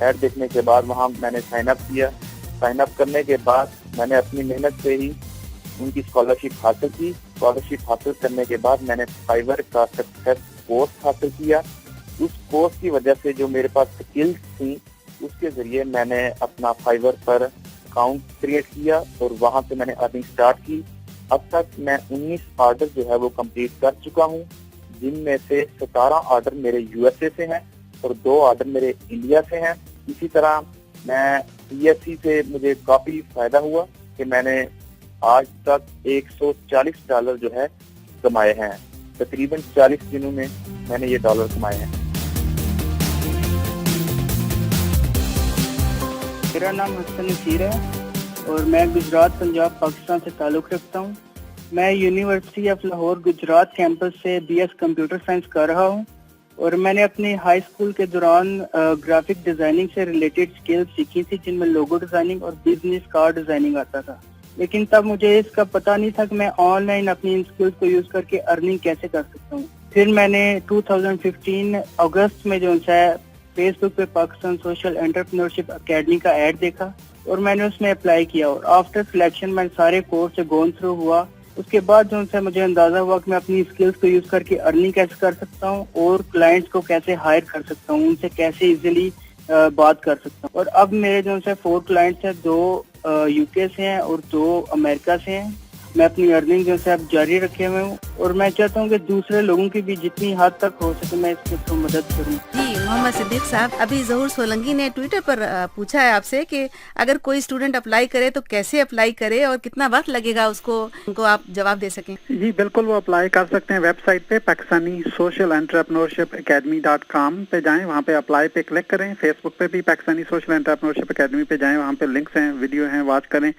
ऐड देखने के बाद वहाँ मैंने साइन अप किया। साइन अप करने के बाद मैंने अपनी मेहनत से ही उनकी स्कॉलरशिप हासिल की। स्कॉलरशिप हासिल करने के बाद मैंने फाइवर का सक्सेस कोर्स हासिल किया। उस कोर्स की वजह से जो मेरे पास स्किल्स थी उसके जरिए मैंने अपना फाइवर पर अकाउंट क्रिएट किया और वहाँ से मैंने अर्निंग स्टार्ट की। अब तक मैं 19 ऑर्डर जो है वो कंप्लीट कर चुका हूँ, जिनमें से 17 ऑर्डर मेरे USA से हैं और 2 ऑर्डर मेरे इंडिया से हैं। इसी तरह मैं PSC से मुझे काफी फायदा हुआ कि मैंने आज तक $140 जो है कमाए हैं। तकरीबन 40 दिनों में मैंने ये डॉलर कमाए हैं। मेरा नाम हसन नसीर है और मैं गुजरात पंजाब पाकिस्तान से ताल्लुक़ रखता हूँ। मैं university of Lahore Gujarat campus से BS कंप्यूटर साइंस कर रहा हूँ और मैंने अपनी हाई स्कूल के दौरान ग्राफिक डिजाइनिंग से रिलेटेड स्किल्स सीखी थी, जिनमें लोगो डिजाइनिंग और बिजनेस कार्ड डिजाइनिंग आता था। लेकिन तब मुझे इसका पता नहीं था कि मैं ऑनलाइन अपनी इन स्किल्स को यूज करके अर्निंग कैसे कर सकता हूँ। फिर मैंने 2015 अगस्त में जो है फेसबुक पे पाकिस्तान सोशल एंटरप्रेन्योरशिप एकेडमी का ऐड देखा और मैंने उसमें अप्लाई किया और आफ्टर सिलेक्शन मैं सारे कोर्स से गोन थ्रू हुआ। उसके बाद जो है मुझे अंदाजा हुआ कि मैं अपनी स्किल्स को यूज करके अर्निंग कैसे कर सकता हूँ और क्लाइंट्स को कैसे हायर कर सकता हूँ, उनसे कैसे इजीली बात कर सकता हूँ। और अब मेरे जो है 4 क्लाइंट्स हैं, 2 UK से हैं और 2 अमेरिका से हैं। मैं अपनी अर्निंग जो है अब जारी रखे हुए हूँ और मैं चाहता हूँ कि दूसरे लोगों की भी जितनी हद तक हो सके मैं इसके थ्रू मदद करूँ। जी मोहम्मद सिद्दीक साहब, अभी ज़हूर सोलंकी ने ट्विटर पर पूछा है आपसे कि अगर कोई स्टूडेंट अप्लाई करे तो कैसे अप्लाई करे और कितना वक्त लगेगा उसको, उनको आप जवाब दे सकें। जी बिल्कुल, वो अप्लाई कर सकते हैं वेबसाइट पे पाकिस्तानी सोशल एंटरप्रेन्योरशिप academy.com पे जाएं, वहाँ पे अप्लाई पे क्लिक करें। फेसबुक पे भी पाकिस्तानी सोशल एंटरप्रेन्योरशिप एकेडमी पे जाएं, वहाँ पे लिंक्स हैं, वीडियो हैं, वॉच करें।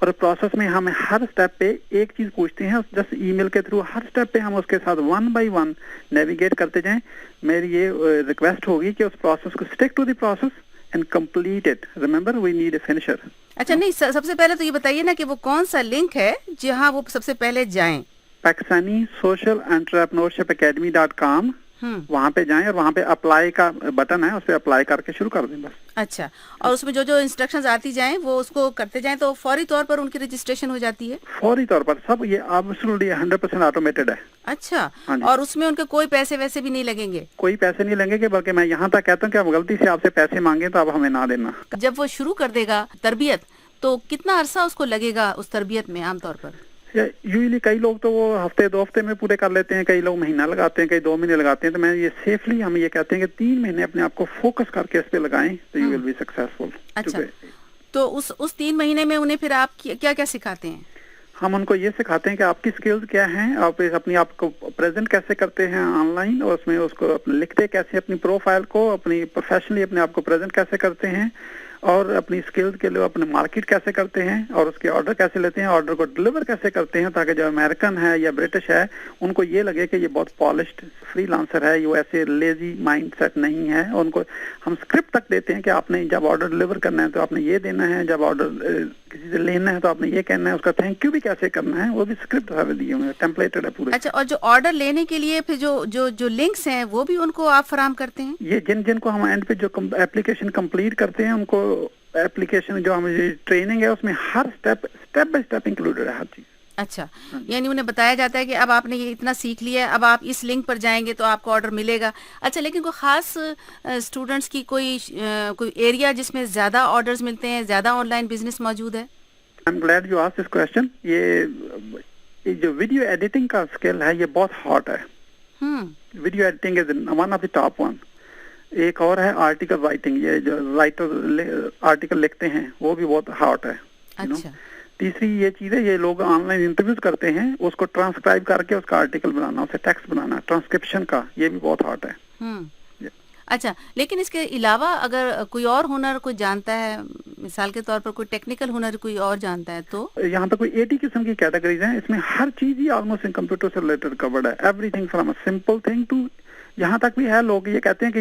और प्रोसेस में हमें हर स्टेप पे एक चीज पूछते हैं, जस्ट ईमेल के थ्रू हर स्टेप पे हम उसके साथ 1 by 1 नेविगेट करते जाएं। मेरी ये रिक्वेस्ट होगी कि उस प्रोसेस को stick to the process and complete it. Remember we need a finisher. अच्छा, नहीं सबसे पहले तो ये बताइए ना कि वो कौन सा लिंक है जहाँ वो सबसे पहले जाएं। पाकिस्तानी सोशल एंटरप्रेन्योरशिप academy.com, वहाँ पे जाएं और वहाँ पे अप्लाई का बटन है, उस पे अप्लाई करके शुरू कर दें बस। अच्छा, और उसमें जो जो इंस्ट्रक्शंस आती जाएं वो उसको करते जाएं तो फौरी तौर पर उनकी रजिस्ट्रेशन हो जाती है। फौरी तौर पर सब ये एब्सोल्युटली 100% ऑटोमेटेड है। अच्छा, और उसमें उनके कोई पैसे वैसे भी नहीं लगेंगे? कोई पैसे नहीं लगेंगे, बल्कि मैं यहाँ तक कहता हूँ कि आप गलती से आपसे पैसे मांगे तो आप हमें ना देना। जब वो शुरू कर देगा तरबियत तो कितना अरसा उसको लगेगा उस तरबियत में आमतौर पर? यूजुअली कई लोग तो वो हफ्ते 2 हफ्ते में पूरे कर लेते हैं, कई लोग महीना लगाते हैं, कई 2 महीने लगाते हैं। तो मैं ये सेफली हम ये कहते हैं कि 3 महीने अपने आप को फोकस करके इस पे लगाएं तो यू विल बी सक्सेसफुल। अच्छा, तो उस 3 महीने में उन्हें फिर आप क्या क्या सिखाते हैं? हम उनको ये सिखाते हैं कि आपकी स्किल्स क्या हैं, आप अपनी आप को प्रेजेंट कैसे करते हैं ऑनलाइन, और उसमें उसको लिखते कैसे अपनी प्रोफाइल को, अपनी प्रोफेशनली अपने आप को प्रेजेंट कैसे करते हैं, और अपनी स्किल्स के लिए अपने मार्केट कैसे करते हैं, और उसके ऑर्डर कैसे लेते हैं, ऑर्डर को डिलीवर कैसे करते हैं, ताकि जो अमेरिकन है या ब्रिटिश है उनको ये लगे कि ये बहुत पॉलिश्ड फ्रीलांसर है, ये ऐसे लेजी माइंडसेट नहीं है। और उनको हम स्क्रिप्ट तक देते हैं कि आपने जब ऑर्डर डिलीवर करना है तो आपने ये देना है, जब ऑर्डर किसी से लेना है तो आपने ये कहना है, उसका थैंक यू भी कैसे करना है, वो भी स्क्रिप्ट सारे दिए हुए हैं, टेम्पलेटेड है पूरे। अच्छा, और जो ऑर्डर लेने के लिए फिर जो लिंक्स हैं वो भी उनको आप फराहम करते हैं? ये जिनको हम एंड पे जो एप्लीकेशन कंप्लीट करते हैं उनको एप्लीकेशन जो हमारी ट्रेनिंग है उसमें हर स्टेप बाय स्टेप इंक्लूडेड है हर चीज। अच्छा, यानी उन्हें बताया जाता है कि अब आपने ये इतना सीख लिया है, अब आप इस लिंक पर जाएंगे तो आपको ऑर्डर मिलेगा। अच्छा, लेकिन कोई खास स्टूडेंट्स की कोई एरिया जिसमें ज्यादा ऑर्डर्स मिलते हैं, ज्यादा ऑनलाइन बिजनेस मौजूद है? I am glad you asked this question. ये जो वीडियो एडिटिंग का स्किल है ये बहुत हॉट है। Video editing is one of the top one. एक और है आर्टिकल राइटिंग, ये जो राइटर आर्टिकल लिखते हैं वो भी बहुत हॉट है। अच्छा। तीसरी ये चीज है, ये लोग ऑनलाइन इंटरव्यूज करते हैं, उसको ट्रांसक्राइब करके उसका आर्टिकल बनाना, उसे टेक्स्ट बनाना, ट्रांसक्रिप्शन का, ये भी बहुत हॉट है। अच्छा, लेकिन इसके अलावा अगर कोई और हुनर कोई जानता है, मिसाल के तौर पर कोई टेक्निकल हुनर कोई और जानता है तो? यहाँ पे कोई 80 किस्म की कैटेगरीज हैं, इसमें हर चीज ही ऑलमोस्ट कंप्यूटर से रिलेटेड कवर्ड है। Everything from a simple thing to, यहाँ तक भी है लोग ये कहते हैं कि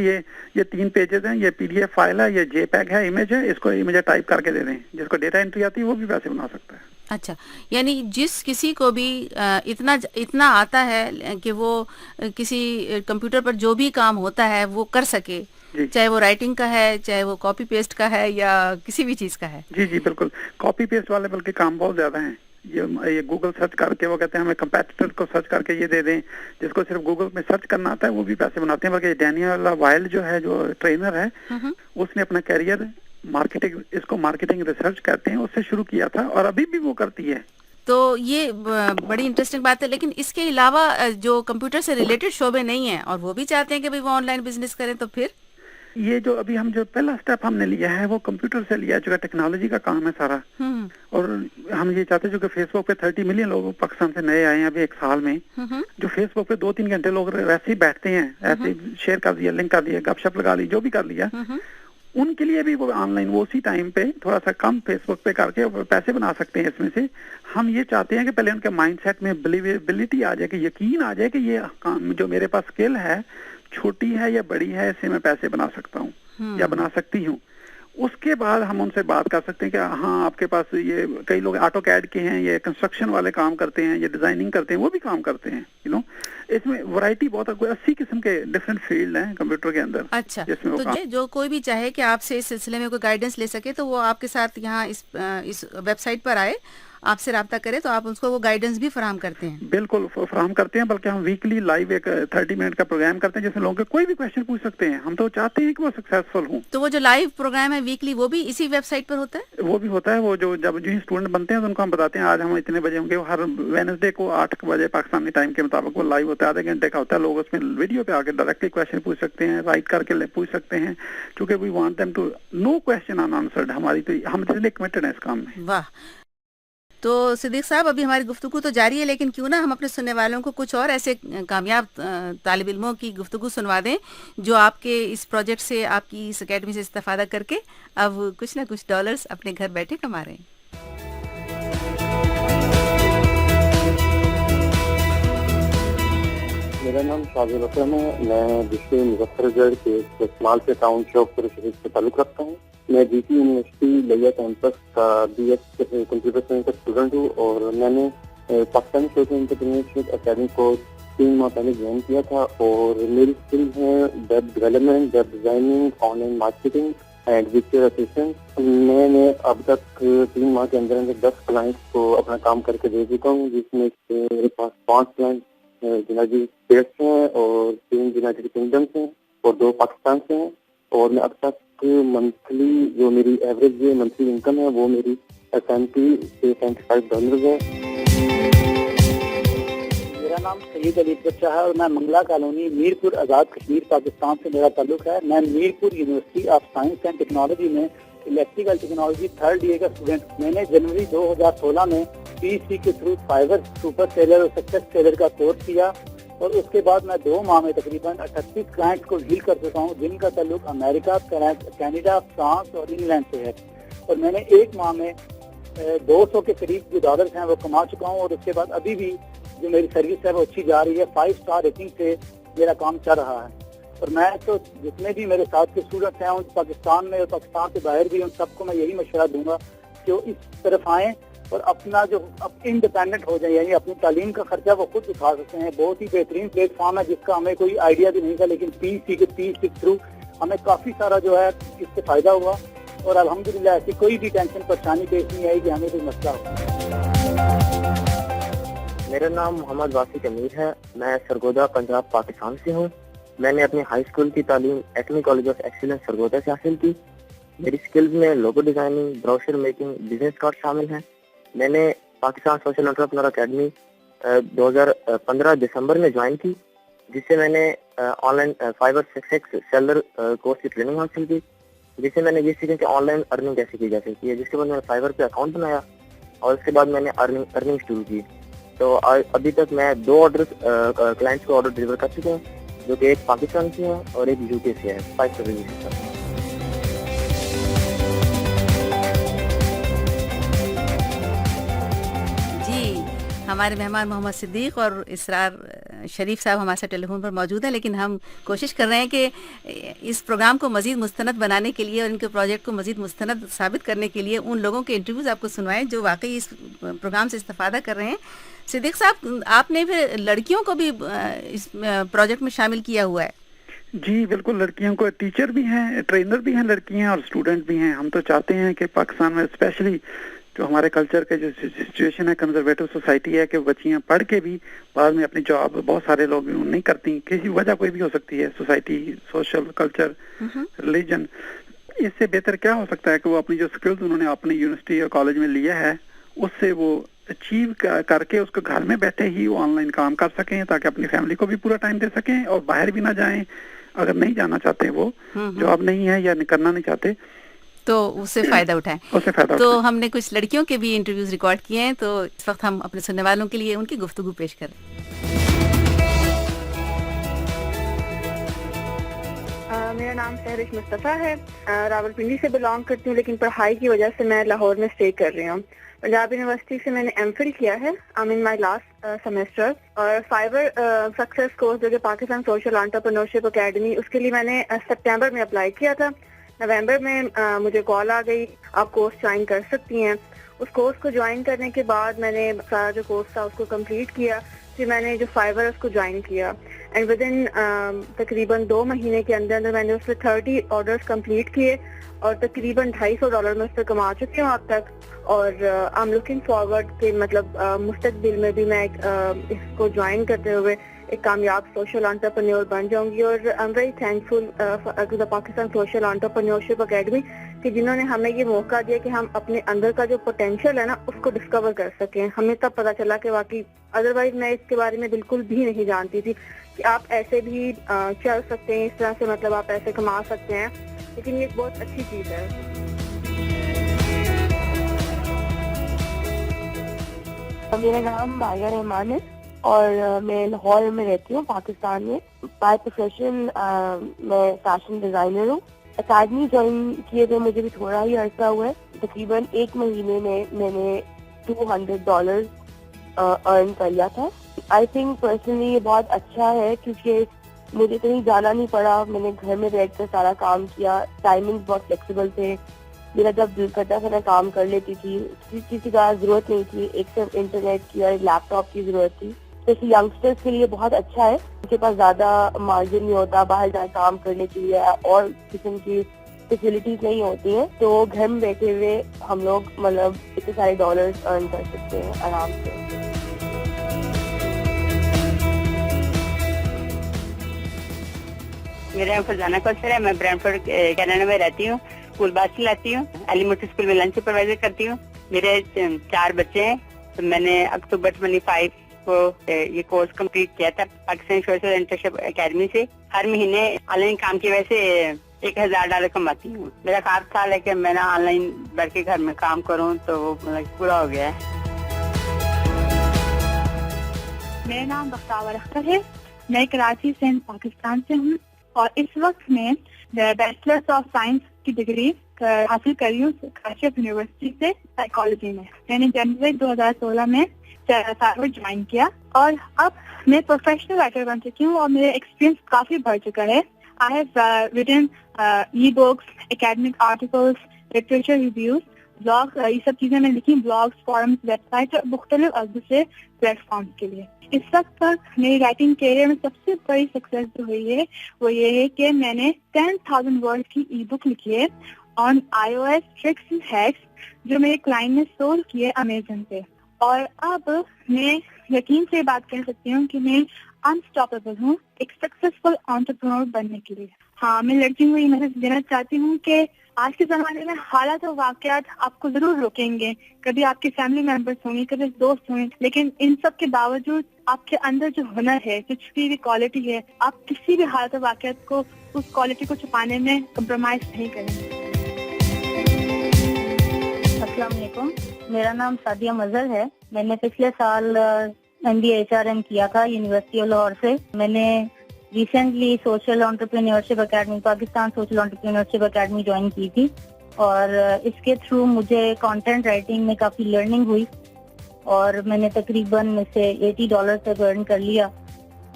ये 3 पेजेस हैं, ये PDF फाइल है, ये JPEG है, इमेज है, इसको इमेज टाइप करके दे दें। जिसको डेटा एंट्री आती है वो भी पैसे बना सकता है। अच्छा, यानी जिस किसी को भी इतना आता है कि वो किसी कंप्यूटर पर जो भी काम होता है वो कर सके, चाहे वो राइटिंग का है, चाहे वो कॉपी पेस्ट का है, या किसी भी चीज का है। जी बिल्कुल, कॉपी पेस्ट वाले बल्कि काम बहुत ज्यादा है। ये गूगल सर्च करके वो कहते हैं हमें कंपेटिटर को सर्च करके ये दे दें, जिसको सिर्फ गूगल में सर्च करना आता है वो भी पैसे बनाते हैं। बल्कि डैनियल वाइल्ड जो है, जो ट्रेनर है, उसने अपना कैरियर मार्केटिंग रिसर्च कहते हैं, उससे शुरू किया था और अभी भी वो करती है। तो ये बड़ी इंटरेस्टिंग बात है। लेकिन इसके अलावा जो कंप्यूटर से रिलेटेड शोबे नहीं है और वो भी चाहते हैं कि भाई वो ऑनलाइन बिजनेस करें, तो फिर ये जो अभी हम जो पहला स्टेप हमने लिया है वो कंप्यूटर से लिया, जो टेक्नोलॉजी का काम है सारा। और हम ये चाहते हैं जो कि फेसबुक पे 30 मिलियन लोग पाकिस्तान से नए आए हैं अभी 1 साल में, जो फेसबुक पे 2-3 घंटे लोग वैसे ही बैठते हैं, ऐसे शेयर कर दिया, लिंक कर दिया, गपशप लगा ली, जो भी कर लिया, उनके लिए भी वो ऑनलाइन वो उसी टाइम पे थोड़ा सा कम फेसबुक पे करके पैसे बना सकते हैं इसमें से। हम ये चाहते हैं कि पहले उनके माइंडसेट में बिलीवेबिलिटी आ जाए, कि यकीन आ जाए कि ये काम जो मेरे पास स्किल है, छोटी है या बड़ी है, इससे मैं पैसे बना सकता हूँ या बना सकती हूँ। उसके बाद हम उनसे बात कर सकते हैं कि हाँ आपके पास ये, कई लोग ऑटो कैड के हैं, ये कंस्ट्रक्शन वाले काम करते हैं, ये डिजाइनिंग करते हैं, वो भी काम करते हैं, इसमें वैरायटी बहुत है, कोई 80 किस्म के डिफरेंट फील्ड हैं कंप्यूटर के अंदर। अच्छा, तो जो कोई भी चाहे कि आपसे इस सिलसिले में कोई गाइडेंस ले सके, तो वो आपके साथ यहाँ इस वेबसाइट पर आए, आपसे राब्ता करें, तो आप उसको वो गाइडेंस भी फराहम करते हैं? बिल्कुल फराहम करते हैं, बल्कि हम वीकली लाइव एक 30 मिनट का प्रोग्राम करते हैं जिसमें लोगों के कोई भी क्वेश्चन पूछ सकते हैं। हम तो चाहते हैं कि वो सक्सेसफुल हों। तो वो जो लाइव प्रोग्राम है वीकली, वो भी इसी वेबसाइट पर होता है? वो भी होता है। वो जब ही स्टूडेंट बनते हैं तो उनको हम बताते हैं आज हम इतने बजे होंगे। हर वेडनेसडे को 8 बजे पाकिस्तानी टाइम के मुताबिक वो लाइव होता है, आधे घंटे का होता है। लोग उसमें वीडियो पे आके डायरेक्टली क्वेश्चन पूछ सकते हैं, राइट करके पूछ सकते हैं, क्योंकि we want them to know question unanswered. हम इसलिए कमिटेड हैं इस काम में। वाह। तो सिद्दीक साहब, अभी हमारी गुफ्तगू तो जारी है, लेकिन क्यों ना हम अपने सुनने वालों को कुछ और ऐसे कामयाब तालिब इल्मों की गुफ्तगू सुनवा दें जो आपके इस प्रोजेक्ट से, आपकी इस अकेडमी से इस्तेफादा करके अब कुछ ना कुछ डॉलर्स अपने घर बैठे कमा रहे हैं। मेरा नाम शाजिल हसन है। मैं डिस्ट्रिक्ट मुजफ्फरगढ़ के इस्तेमाल से टाउन शौकपुर शरीफ से ताल्लुक रखता हूँ। मैं जीटी यूनिवर्सिटी लिया कैंपस का BS कंप्यूटर साइंस का स्टूडेंट हूँ और मैंने पाकिस्तानी सोशल एंटरप्रेन्योरशिप अकेडमी को 3 माह पहले ज्वाइन किया था। और मेरी स्किल है web development, web designing, online marketing and visual assistant. मैंने अब तक 3 माह के अंदर 10 क्लाइंट्स को अपना काम करके दे चुका हूँ, जिसमें मेरे पास 5 क्लाइंट यूनाइटेड स्टेट्स हैं और 3 यूनाइटेड किंगडम से और 2 पाकिस्तान से हैं। और मैं अब तक मंथली जो मेरी एवरेज मंथली इनकम है वो मेरी 70 से $75 है। मेरा नाम सईद अली बच्चा है और मैं मंगला कॉलोनी मीरपुर आज़ाद कश्मीर पाकिस्तान से मेरा ताल्लुक है। मैं Mirpur university of science and technology में इलेक्ट्रिकल टेक्नोलॉजी 3rd ईयर का स्टूडेंट। मैंने जनवरी 2016 में PEC के थ्रू फाइवर सुपर सेलर और सक्सेस सेलर का कोर्स किया और उसके बाद मैं 2 माह में तकरीबन 38 क्लाइंट्स को डील कर चुका हूँ, जिनका ताल्लुक अमेरिका, कनाडा, फ्रांस और इंग्लैंड से है। और मैंने 1 माह में 200 के करीब जो डॉलर्स हैं वो कमा चुका हूँ। और उसके बाद अभी भी जो मेरी सर्विस है वो अच्छी जा रही है। 5 स्टार रेटिंग से मेरा काम चल रहा है। और मैं तो जितने भी मेरे साथ के स्टूडेंट्स हैं पाकिस्तान में और पाकिस्तान से बाहर भी, उन सबको मैं यही मशवरा दूंगा कि वो इस तरफ आएँ और अपना जो इंडिपेंडेंट हो जाए, यानी अपनी तालीम का खर्चा वो खुद उठा सकते हैं। बहुत ही बेहतरीन प्लेटफॉर्म है जिसका हमें कोई आइडिया भी नहीं था, लेकिन PEC के थ्रू हमें काफी सारा जो है इससे फायदा हुआ اور الحمدللہ ایسی کوئی بھی ٹینشن پریشانی پیش نہیں آئی کہ ہمیں کوئی مسئلہ ہو. میرا نام محمد واسق امیر ہے. میں سرگودا پنجاب پاکستان سے ہوں. میں نے اپنی ہائی اسکول کی تعلیم ایٹمی کالج آف ایکسیلنس سرگودا سے حاصل کی. میری سکلز میں logo designing, brochure making, business card شامل ہیں. میں نے پاکستان سوشل انٹرپرینور اکیڈمی 2015 دسمبر میں جوائن کی، جس سے میں نے online Fiverr 6x seller course کی ٹریننگ حاصل کی، جس سے میں نے یہ سیکھا کہ آن لائن ارننگ کیسے کی جا سکتی ہے. جس کے بعد میں نے فائبر پہ اکاؤنٹ بنایا اور اس کے بعد میں نے ارننگ شروع کی. تو ابھی تک میں 2 آرڈر کلائنٹس کو آرڈر ڈلیور کر چکے ہیں، جو کہ ایک پاکستان سے ہے اور ایک UK سے ہے 5 سروس سے. ہمارے مہمان محمد صدیق اور اسرار شریف صاحب ہمارے ساتھ ٹیلی فون پر موجود ہیں، لیکن ہم کوشش کر رہے ہیں کہ اس پروگرام کو مزید مستند بنانے کے لیے اور ان کے پروجیکٹ کو مزید مستند ثابت کرنے کے لیے ان لوگوں کے انٹرویوز آپ کو سنوائیں جو واقعی اس پروگرام سے استفادہ کر رہے ہیں. صدیق صاحب، آپ نے پھر لڑکیوں کو بھی اس پروجیکٹ میں شامل کیا ہوا ہے؟ جی بالکل، لڑکیوں کو ٹیچر بھی ہیں، ٹرینر بھی ہیں لڑکیاں، اور اسٹوڈنٹ بھی ہیں. ہم تو چاہتے ہیں کہ پاکستان میں اسپیشلی جو ہمارے کلچر کے جو سچویشن ہے، کنزرویٹو سوسائٹی ہے، کہ بچیاں پڑھ کے بھی بعد میں اپنی جاب بہت سارے لوگ نہیں کرتی، کسی وجہ کوئی بھی ہو سکتی ہے، سوسائٹی، سوشل، کلچر، ریلیجن. اس سے بہتر کیا ہو سکتا ہے کہ وہ اپنی جو سکلز انہوں نے اپنی یونیورسٹی اور کالج میں لیا ہے اس سے وہ اچیو کر کے اس کو گھر میں بیٹھے ہی وہ آن لائن کام کر سکیں، تاکہ اپنی فیملی کو بھی پورا ٹائم دے سکیں اور باہر بھی نہ جائیں. اگر نہیں جانا چاہتے، وہ جاب نہیں ہے یا کرنا نہیں چاہتے، تو اس سے فائدہ اٹھائیں. تو ہم نے کچھ لڑکیوں کے بھی انٹرویوز ریکارڈ کیے ہیں، تو اس وقت ہم اپنے سننے والوں کے لیے ان کی گفتگو پیش کریں. میرا نام سہرش مصطفیٰ ہے. راول پنڈی سے بلانگ کرتی ہوں، لیکن پڑھائی کی وجہ سے میں لاہور میں اسٹے کر رہی ہوں. پنجاب یونیورسٹی سے میں نے M.Phil کیا ہے. I'm in my last semester. اور فائبر سکسیس کورس جو کہ پاکستان سوشل انٹرپرینورشپ اکیڈمی، اس کے لیے میں نے سپٹمبر میں اپلائی کیا تھا. نومبر میں مجھے کال آ گئی، آپ کورس جوائن کر سکتی ہیں. اس کورس کو جوائن کرنے کے بعد میں نے سارا جو کورس تھا اس کو کمپلیٹ کیا. پھر میں نے جو فائبر اس کو جوائن کیا، اینڈ ود ان تقریباً 2 مہینے کے اندر میں نے اس پہ 30 آرڈرس کمپلیٹ کیے اور تقریباً $250 میں اس پہ کما چکی ہوں اب تک. اور آئی ایم لوکنگ فارورڈ کہ مطلب مستقبل میں بھی میں اس کو جوائن کرتے ہوئے ایک کامیاب سوشل انٹرپرینور بن جاؤں گی. اور I am very thankful to the Pakistan social entrepreneurship academy کہ جنہوں نے ہمیں یہ موقع دیا کہ ہم اپنے اندر کا جو پوٹینشیل ہے نا اس کو ڈسکور کر سکیں. ہمیں تب پتہ چلا کہ واقعی ادروائز میں اس کے بارے میں بالکل بھی نہیں جانتی تھی کہ آپ ایسے بھی چل سکتے ہیں، اس طرح سے مطلب آپ ایسے کما سکتے ہیں. لیکن یہ ایک بہت اچھی چیز ہے. میرا نام مایا رحمان ہے اور میں لاہور میں رہتی ہوں پاکستان میں. بائی پروفیشن میں فیشن ڈیزائنر ہوں. اکیڈمی جوائن کیے ہوئے مجھے بھی تھوڑا ہی عرصہ ہوا ہے. تقریباً 1 مہینے میں میں نے $200 ارن کر لیا تھا. آئی تھنک پرسنلی یہ بہت اچھا ہے کیونکہ مجھے کہیں جانا نہیں پڑا. میں نے گھر میں بیٹھ کر سارا کام کیا. ٹائمنگ بہت فلیکسیبل تھے. میرا جب دل کرتا تھا میں کام کر لیتی تھی. کسی کا ضرورت نہیں تھی، ایک صرف انٹرنیٹ کی اور ایک لیپ ٹاپ کی ضرورت تھی. جیسے ینگسٹرز کے لیے بہت اچھا ہے. ان کے پاس زیادہ مارجن نہیں ہوتا باہر جا کام کرنے کے لیے اور قسم کی فیسلٹیز نہیں ہوتی ہیں. تو گھر میں بیٹھے ہوئے ہم لوگ مطلب اتنے سارے ڈالرز ارن کر سکتے ہیں آرام سے. میرا نام فرزانہ کوثر ہے. میں برینفورڈ کینیڈا میں رہتی ہوں. اسکول بس چلاتی ہوں. ایلیمنٹری اسکول میں لنچ سپروائزر کرتی ہوں. میرے 4 بچے ہیں. تو میں نے اکتوبر 25 کو یہ کورس کمپلیٹ کیا تھا پاکستان سوشل انٹرپرینورشپ اکیڈمی سے. ہر مہینے آن لائن کام کی وجہ سے $1000 کماتی ہوں. میرا خواب تھا لیکن میں نے آن لائن بیٹھ کے گھر میں کام کروں تو وہ پورا ہو گیا ہے. میرا نام بختاور اختر ہے. میں کراچی سے پاکستان سے ہوں اور اس وقت میں بیچلرز آف سائنس کی ڈگری حاصل کر رہی ہوں کراچی یونیورسٹی سے سائیکالوجی میں. میں نے جنوری 2016 میں فائبر جوائن کیا اور اب میں پروفیشنل رائٹر بن چکی ہوں اور میرا ایکسپیرینس کافی بڑھ چکا ہے. I have written e-books, academic articles, literature reviews, blogs. یہ سب چیزیں میں لکھی. بلاگس، فورمز، ویب سائٹ اور مختلف دوسرے پلیٹ فارمس کے لیے. اس وقت تک میری رائٹنگ کیریئر میں سب سے بڑی سکسیس جو ہوئی ہے وہ یہ ہے کہ میں نے 10,000 ورڈ کی ای بک لکھی ہے on iOS tricks and hacks जो मेरे क्लाइंट ने सोल्व किए अमेजन पे। और अब मैं यकीन से बात कर सकती हूँ कि मैं अनस्टॉपेबल हूँ एक सक्सेसफुल एंटरप्रेन्योर बनने के लिए। हाँ, मैं लड़कियों को ये मैसेज देना चाहती हूँ कि आज के जमाने में हालात और वाकयात आपको जरूर रोकेंगे, कभी आपके फैमिली मेंबर्स होंगे, कभी दोस्त होंगे, लेकिन इन सब के बावजूद आपके अंदर जो हुनर है, जो छुपी हुई क्वालिटी है, आप किसी भी हालत और वाकयात को उस क्वालिटी को छुपाने में कम्प्रोमाइज नहीं करेंगे। अस्सलाम वालेकुम, मेरा नाम सादिया मजहर है। मैंने पिछले साल MBA HRM किया था यूनिवर्सिटी ऑफ लाहौर से। मैंने recently social entrepreneurship academy, Pakistan social entrepreneurship academy join की थी और इसके थ्रू मुझे कंटेंट राइटिंग में काफ़ी लर्निंग हुई और मैंने तकरीबन में से $80 तक अर्न कर लिया।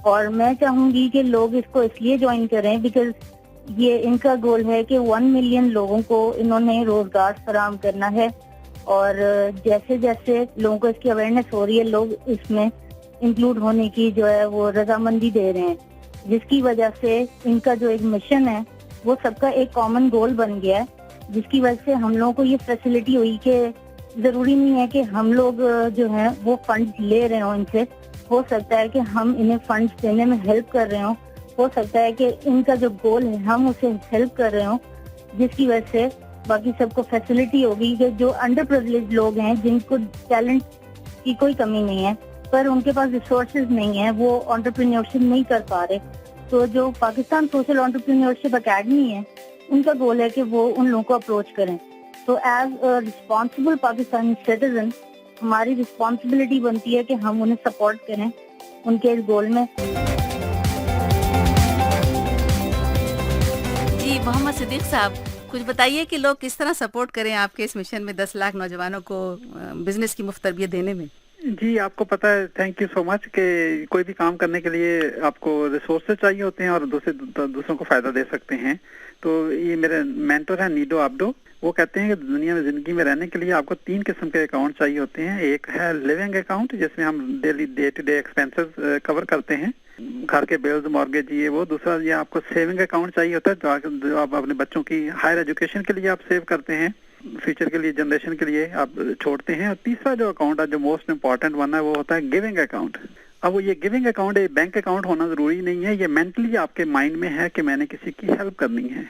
और मैं चाहूँगी कि लोग इसको इसलिए ज्वाइन करें बिकॉज ये इनका गोल है कि 1 मिलियन लोगों को इन्होंने रोजगार फराहम करना है और जैसे जैसे लोगों को इसकी अवेयरनेस हो रही है, लोग इसमें इंक्लूड होने की जो है वो रजामंदी दे रहे हैं, जिसकी वजह से इनका जो एक मिशन है वो सबका एक कॉमन गोल बन गया है, जिसकी वजह से हम लोगों को ये फैसिलिटी हुई कि जरूरी नहीं है कि हम लोग जो हैं वो फंड्स ले रहे हों इनसे। हो सकता है कि हम इन्हें फंड्स देने में हेल्प कर रहे हों, हो सकता है कि इनका जो गोल है हम उसे हेल्प कर रहे हों, जिसकी वजह से बाकी सबको फैसिलिटी होगी कि जो अंडर प्रिविलेज लोग हैं, जिनको टैलेंट की कोई कमी नहीं है पर उनके पास रिसोर्सेज नहीं है, वो एंटरप्रेन्योरशिप नहीं कर पा रहे, तो जो पाकिस्तान सोशल एंटरप्रेन्योरशिप एकेडमी है उनका गोल है कि वो उन लोगों को अप्रोच करें। तो as a responsible Pakistani citizen हमारी रिस्पॉन्सिबिलिटी बनती है कि हम उन्हें सपोर्ट करें उनके इस गोल में। जी मोहम्मद सिद्दीक साहब, कुछ बताइए कि लोग किस तरह सपोर्ट करें आपके इस मिशन में 10 लाख नौजवानों को बिजनेस की मुफ्त तरबियत देने में। जी, आपको पता है, थैंक यू सो मच, कि कोई भी काम करने के लिए आपको रिसोर्सेज चाहिए होते हैं और दूसरों को फायदा दे सकते हैं। तो ये मेरे मेंटर हैं नीडो आब्दो, वो कहते हैं कि दुनिया में जिंदगी में रहने के लिए आपको 3 किस्म के अकाउंट चाहिए होते हैं। एक है लिविंग अकाउंट, जिसमें हम daily day to day expenses cover करते हैं, घर के बिल्स, मॉर्गेज, ये वो। दूसरा ये आपको सेविंग अकाउंट चाहिए होता है, जो आप अपने बच्चों की हायर एजुकेशन के लिए आप सेव करते हैं, फ्यूचर के लिए, जनरेशन के लिए आप छोड़ते हैं। और तीसरा जो अकाउंट है, जो मोस्ट इम्पॉर्टेंट वन है, वो होता है गिविंग अकाउंट। अब वो ये गिविंग अकाउंट एक बैंक अकाउंट होना जरूरी नहीं है, ये मेंटली आपके माइंड में है कि मैंने किसी की हेल्प करनी है।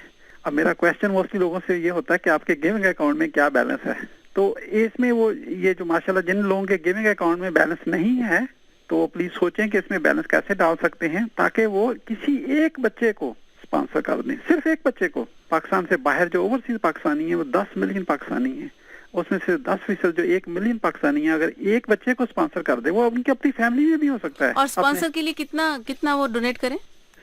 अब मेरा क्वेश्चन मोस्टली लोगों से ये होता है कि आपके गिविंग अकाउंट में क्या बैलेंस है। तो इसमें वो ये जो माशाल्लाह जिन लोगों के गिविंग अकाउंट में बैलेंस नहीं है, तो वो प्लीज सोचें कि इसमें बैलेंस कैसे डाल सकते हैं ताकि वो किसी एक बच्चे को स्पॉन्सर कर दें, सिर्फ एक बच्चे को। पाकिस्तान से बाहर जो ओवरसीज पाकिस्तानी है वो 10 मिलियन पाकिस्तानी है, उसमें से 10% जो 1 मिलियन पाकिस्तानी है, अगर एक बच्चे को स्पॉन्सर कर दे, वो उनकी अपनी फैमिली में भी हो सकता है। और स्पॉन्सर के लिए कितना वो डोनेट करें?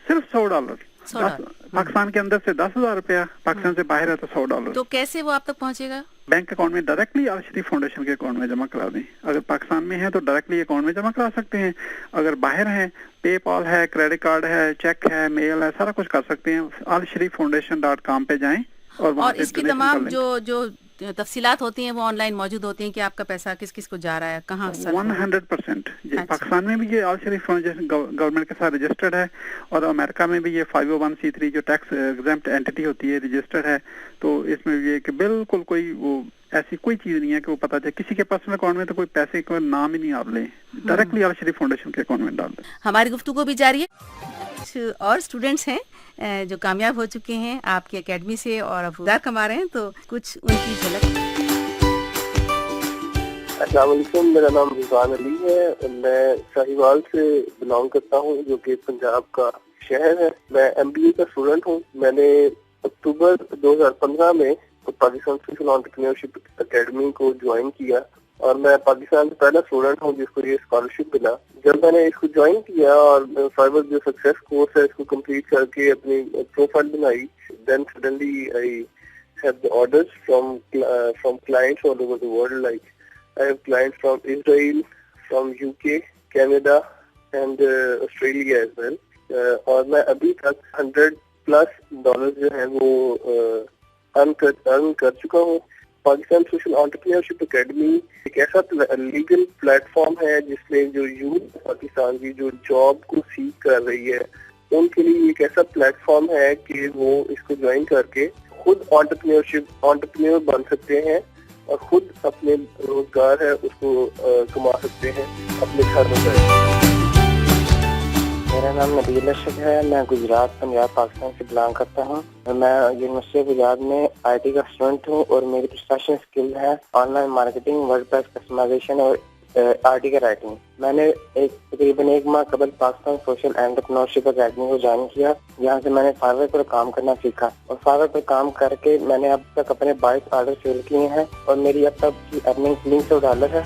सिर्फ $100। पाकिस्तान के अंदर से 10,000 रुपया, पाकिस्तान से बाहर है तो $100। तो कैसे वो आप तक पहुँचेगा? बैंक अकाउंट में डायरेक्टली आल शरीफ फाउंडेशन के अकाउंट में जमा करा दें। अगर पाकिस्तान में है तो डायरेक्टली अकाउंट में जमा करा सकते हैं, अगर बाहर हैं पेपाल है, क्रेडिट कार्ड है, चेक है, मेल है, सारा कुछ कर सकते हैं। alshariffoundation.com पे जाएं और इसकी तमाम जो तफसीलात होती हैं वो ऑनलाइन मौजूद होती हैं कि आपका पैसा किस किस को जा रहा है, कहाँ। 100% जी। पाकिस्तान में भी ये आल शरीफ फाउंडेशन गवर्नमेंट के साथ रजिस्टर्ड है और अमेरिका में भी ये 501c3 जो टैक्स एग्जेम्प्ट एंटिटी होती है रजिस्टर्ड है। तो इसमें ये कि बिल्कुल कोई वो ऐसी कोई चीज नहीं है कि वो पता चले किसी के पर्सनल अकाउंट में तो कोई पैसे का नाम ही नहीं आप लें, डायरेक्टली आल शरीफ फाउंडेशन के अकाउंट में डाल दें। हमारी गुफ्तगू भी जारी है। और स्टूडेंट्स हैं जो कामयाब हो चुके हैं आपकी एकेडमी से और अब रोजगार कमा रहे हैं, तो कुछ उनकी झलक। अस्सलाम वालेकुम, मेरा नाम रिजवान अली है, मैं साहिवाल से बिलोंग करता हूँ जो कि पंजाब का शहर है। मैं MBA का स्टूडेंट हूँ। मैंने अक्टूबर 2015 में पाकिस्तान सोशल एंटरप्रेन्योरशिप एकेडमी को ज्वाइन किया और मैं पाकिस्तान का पहला स्टूडेंट हूँ जिसको ये स्कॉलरशिप मिला। जब मैंने इसको ज्वाइन किया और फाइबर जो सक्सेस कोर्स है इसको कंप्लीट करके अपनी प्रोफाइल बनाई, then suddenly I have the orders from clients all over the world. Like I have clients from Israel, from UK, Canada and Australia as well. और मैं अभी तक $100+ जो है वो अर्न कर चुका हूँ। पाकिस्तान सोशल एंटरप्रेन्योरशिप एकेडमी एक ऐसा लीगल प्लेटफॉर्म है जिसमें जो यूथ पाकिस्तान की जो जॉब को सीख कर रही है उनके लिए एक ऐसा प्लेटफॉर्म है कि वो इसको ज्वाइन करके خود آنٹرپرینور بن سکتے ہیں اور خود اپنے روزگار ہے اس کو کما سکتے ہیں اپنے گھر میں بیٹھ۔ میرا نام نبیل ارشد ہے، میں گجرات پنجاب پاکستان سے بلانگ کرتا ہوں۔ میں یونیورسٹی گجرات میں آئی ٹی کا اسٹوڈنٹ ہوں اور میری پروفیشنل اسکل ہے online marketing, WordPress customisation اور آرٹیکل رائٹنگ۔ میں نے تقریباً 1 ماہ قبل پاکستان سوشل انٹرپرینورشپ اکیڈمی کو جوائن کیا، جہاں سے میں نے فائور پر کام کرنا سیکھا اور فائور پر کام کر کے میں نے اب تک اپنے 22 آرڈر سیل کیے ہیں اور میری اب تک کی ارننگ $300 ہے۔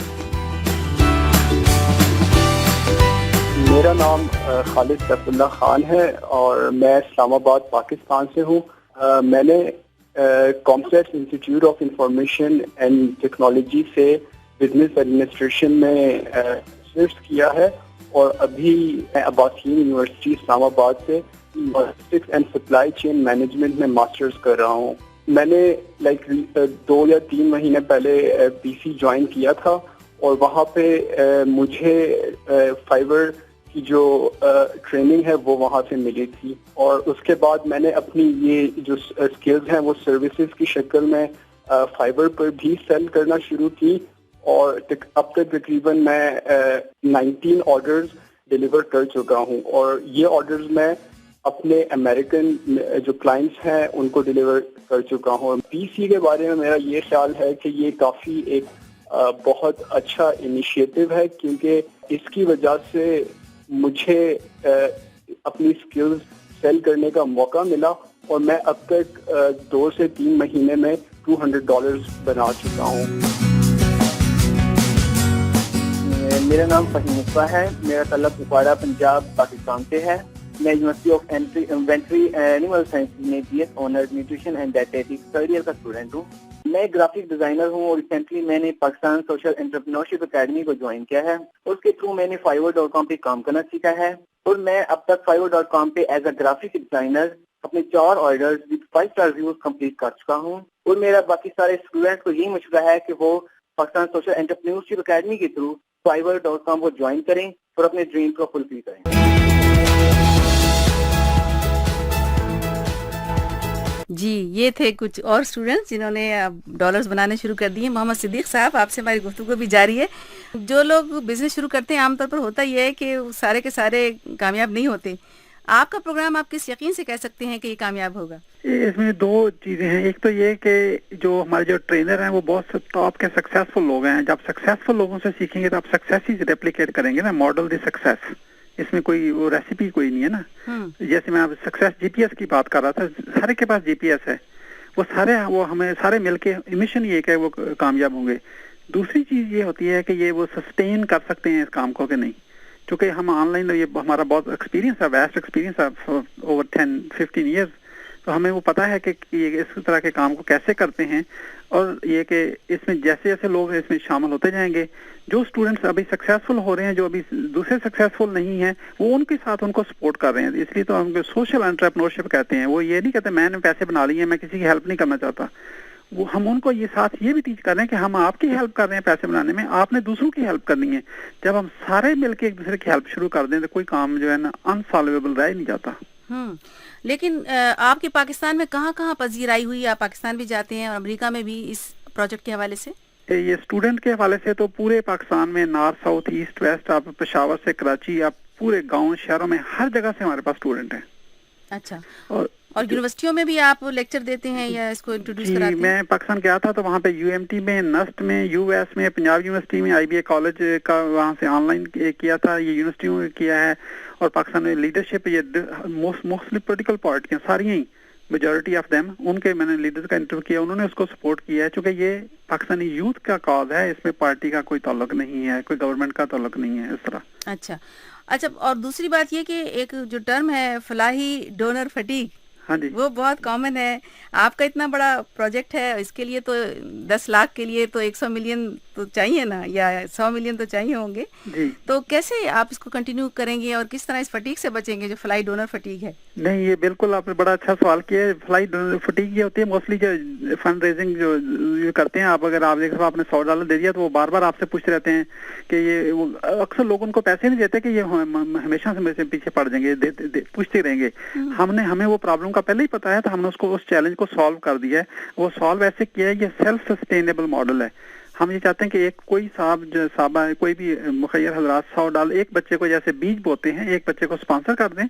میرا نام خالد سیف اللہ خان ہے اور میں اسلام آباد پاکستان سے ہوں۔ میں نے COMSATS institute of information and technology سے بزنس ایڈمنسٹریشن میں ماسٹرز کیا ہے اور ابھی میں عباسین یونیورسٹی اسلام آباد سے logistics and supply chain management میں ماسٹرز کر رہا ہوں۔ میں نے 2 یا 3 مہینے پہلے پی سی جوائن کیا تھا اور وہاں پہ مجھے فائور کی جو ٹریننگ ہے وہ وہاں سے ملی تھی اور اس کے بعد میں نے اپنی یہ جو اسکلز ہیں وہ سروسز کی شکل میں فائبر پر بھی سیل کرنا شروع کی اور اب تک تقریباً میں 19 آرڈرز ڈیلیور کر چکا ہوں اور یہ آرڈرز میں اپنے امریکن جو کلائنٹس ہیں ان کو ڈیلیور کر چکا ہوں۔ پی سی کے بارے میں میرا یہ خیال ہے کہ یہ کافی ایک بہت اچھا انیشیٹو ہے کیونکہ اس کی وجہ سے مجھے اپنی سکلز سیل کرنے کا موقع ملا اور میں اب تک 2 سے 3 مہینے میں $200 بنا چکا ہوں۔ میرا نام فہیم مصباح ہے، میرا تعلق کپواڑہ پنجاب پاکستان سے ہے۔ میں یونیورسٹی آف انوینٹری اینیمل سائنس میں B S honour nutrition and dietetics 3rd year کا اسٹوڈنٹ ہوں۔ میں گرافک ڈیزائنر ہوں اور ریسنٹلی میں نے پاکستان سوشل انٹرپرینورشپ اکیڈمی کو جوائن کیا ہے۔ اس کے تھرو میں نے fiverr.com پہ کام کرنا سیکھا ہے اور میں اب تک fiverr.com پہ ایز اے گرافک ڈیزائنر اپنے 4 orders with 5 star reviews complete کر چکا ہوں اور میرا باقی سارے اسٹوڈنٹ کو یہی مشورہ ہے کہ وہ پاکستان سوشل انٹرپرینورشپ اکیڈمی کے تھرو fiverr.com کو جوائن کریں اور اپنے ڈریم کو فلفل کریں۔ جی یہ تھے کچھ اور اسٹوڈنٹس جنہوں نے ڈالرز بنانے شروع کر دیے۔ محمد صدیق صاحب، آپ سے ہماری گفتگو بھی جاری ہے۔ جو لوگ بزنس شروع کرتے ہیں عام طور پر ہوتا یہ ہے کہ سارے کے سارے کامیاب نہیں ہوتے۔ آپ کا پروگرام آپ کس یقین سے کہہ سکتے ہیں کہ یہ کامیاب ہوگا؟ اس میں 2 چیزیں ہیں۔ ایک تو یہ کہ جو ہمارے جو ٹرینر ہیں وہ بہت ٹاپ کے سکسیسفل لوگ ہیں۔ جب سکسیسفل لوگوں سے سیکھیں گے تو آپ سکسیس ہی ریپلیکیٹ کریں گے نا، ماڈل دی سکسیس۔ اس میں کوئی وہ ریسیپی کوئی نہیں ہے نا۔ جیسے میں سکسیس جی پی ایس کی بات کر رہا تھا، سارے کے پاس جی پی ایس ہے، وہ ہمیں سارے مل کے مشن یہ کہ وہ کامیاب ہوں گے۔ دوسری چیز یہ ہوتی ہے کہ یہ وہ سسٹین کر سکتے ہیں اس کام کو کہ نہیں، چونکہ ہم آن لائن یہ ہمارا بہت ایکسپیرینس ہے، ویسٹ ایکسپیرینس ہے اوور 10-15 ایئرز، تو ہمیں وہ پتہ ہے کہ یہ اس طرح کے کام کو کیسے کرتے ہیں اور یہ کہ اس میں جیسے جیسے لوگ اس میں شامل ہوتے جائیں گے، جو اسٹوڈنٹس ابھی سکسیسفل ہو رہے ہیں، جو ابھی دوسرے سکسیسفل نہیں ہیں، وہ ان کے ساتھ ان کو سپورٹ کر رہے ہیں۔ اس لیے تو ہم سوشل انٹرپرینورشپ کہتے ہیں۔ وہ یہ نہیں کہتے میں نے پیسے بنا لیے ہیں، میں کسی کی ہیلپ نہیں کرنا چاہتا۔ وہ ہم ان کو یہ ساتھ یہ بھی ٹیچ کر رہے ہیں کہ ہم آپ کی ہیلپ کر رہے ہیں پیسے بنانے میں، آپ نے دوسروں کی ہیلپ کرنی ہے۔ جب ہم سارے مل کے ایک دوسرے کی ہیلپ شروع کر دیں تو کوئی کام جو ہے نا انسالویبل رہ نہیں جاتا۔ لیکن آپ کے پاکستان میں کہاں کہاں پذیرائی ہوئی؟ آپ پاکستان بھی جاتے ہیں اور امریکہ میں بھی اس پروجیکٹ کے حوالے سے؟ یہ اسٹوڈنٹ کے حوالے سے تو پورے پاکستان میں نارتھ ساؤتھ ایسٹ ویسٹ، آپ پشاور سے کراچی، آپ پورے گاؤں شہروں میں ہر جگہ سے ہمارے پاس اسٹوڈنٹ ہیں۔ اچھا، اور یونیورسٹیوں میں بھی آپ لیکچر دیتے ہیں یا اس کو انٹروڈیوس کراتے ہیں؟ میں پاکستان گیا تھا تو وہاں پہ یو ایم ٹی میں، نسٹ میں، یو ایس میں، پنجاب یونیورسٹی میں، آئی بی اے کالج کا وہاں سے آن لائن کیا تھا، یہ یونیورسٹیوں میں کیا ہے، اور پاکستان میں لیڈرشپ یہ موسٹلی پولیٹیکل پارٹیاں ساری ہیں، میجورٹی آف دیم، ان کے میں نے لیڈرز کا انٹرویو کیا، انہوں نے اس کو سپورٹ کیا ہے، چونکہ یہ پاکستانی یوتھ کا کاز ہے، اس میں پارٹی کا کوئی تعلق نہیں ہے، کوئی گورنمنٹ کا تعلق نہیں ہے اس طرح۔ اچھا، اور دوسری بات یہ کہ ایک جو ٹرم ہے فلاحی ڈونر فٹیگ، ہاں جی، وہ بہت کامن ہے۔ آپ کا اتنا بڑا پروجیکٹ ہے، اس کے لیے تو 10 لاکھ کے لیے تو 100 ملین تو چاہیے نا، یا 100 ملین تو چاہیے ہوں گے جی۔ تو کیسے آپ اس کو کنٹینیو کریں گے اور کس طرح اس فٹیگ سے بچیں گے جو فلائی ڈونر فٹیگ ہے؟ نہیں، یہ بالکل آپ نے بڑا اچھا سوال کیا ہے۔ فلائی ڈونر فٹیگ یہ ہوتی ہے موسٹلی جو فنڈ ریزنگ جو کرتے ہیں، آپ اگر آپ دیکھ آپ نے $100 دے دیا تو وہ بار بار آپ سے پوچھتے رہتے ہیں کہ یہ اکثر لوگ ان کو پیسے نہیں دیتے کہ یہ ہمیشہ سے میرے سے پیچھے پڑ جائیں گے، پوچھتے رہیں گے۔ ہمیں وہ پرابلم का पहले ही पता है, तो हमने उसको उस चैलेंज को सॉल्व कर दिया है। वो सॉल्व ऐसे किया है, ये सेल्फ सस्टेनेबल मॉडल है। हम ये चाहते हैं कि एक कोई साहबा कोई भी मुखैर हजरात $100 एक बच्चे को जैसे बीज बोते हैं, एक बच्चे को स्पॉन्सर कर दें।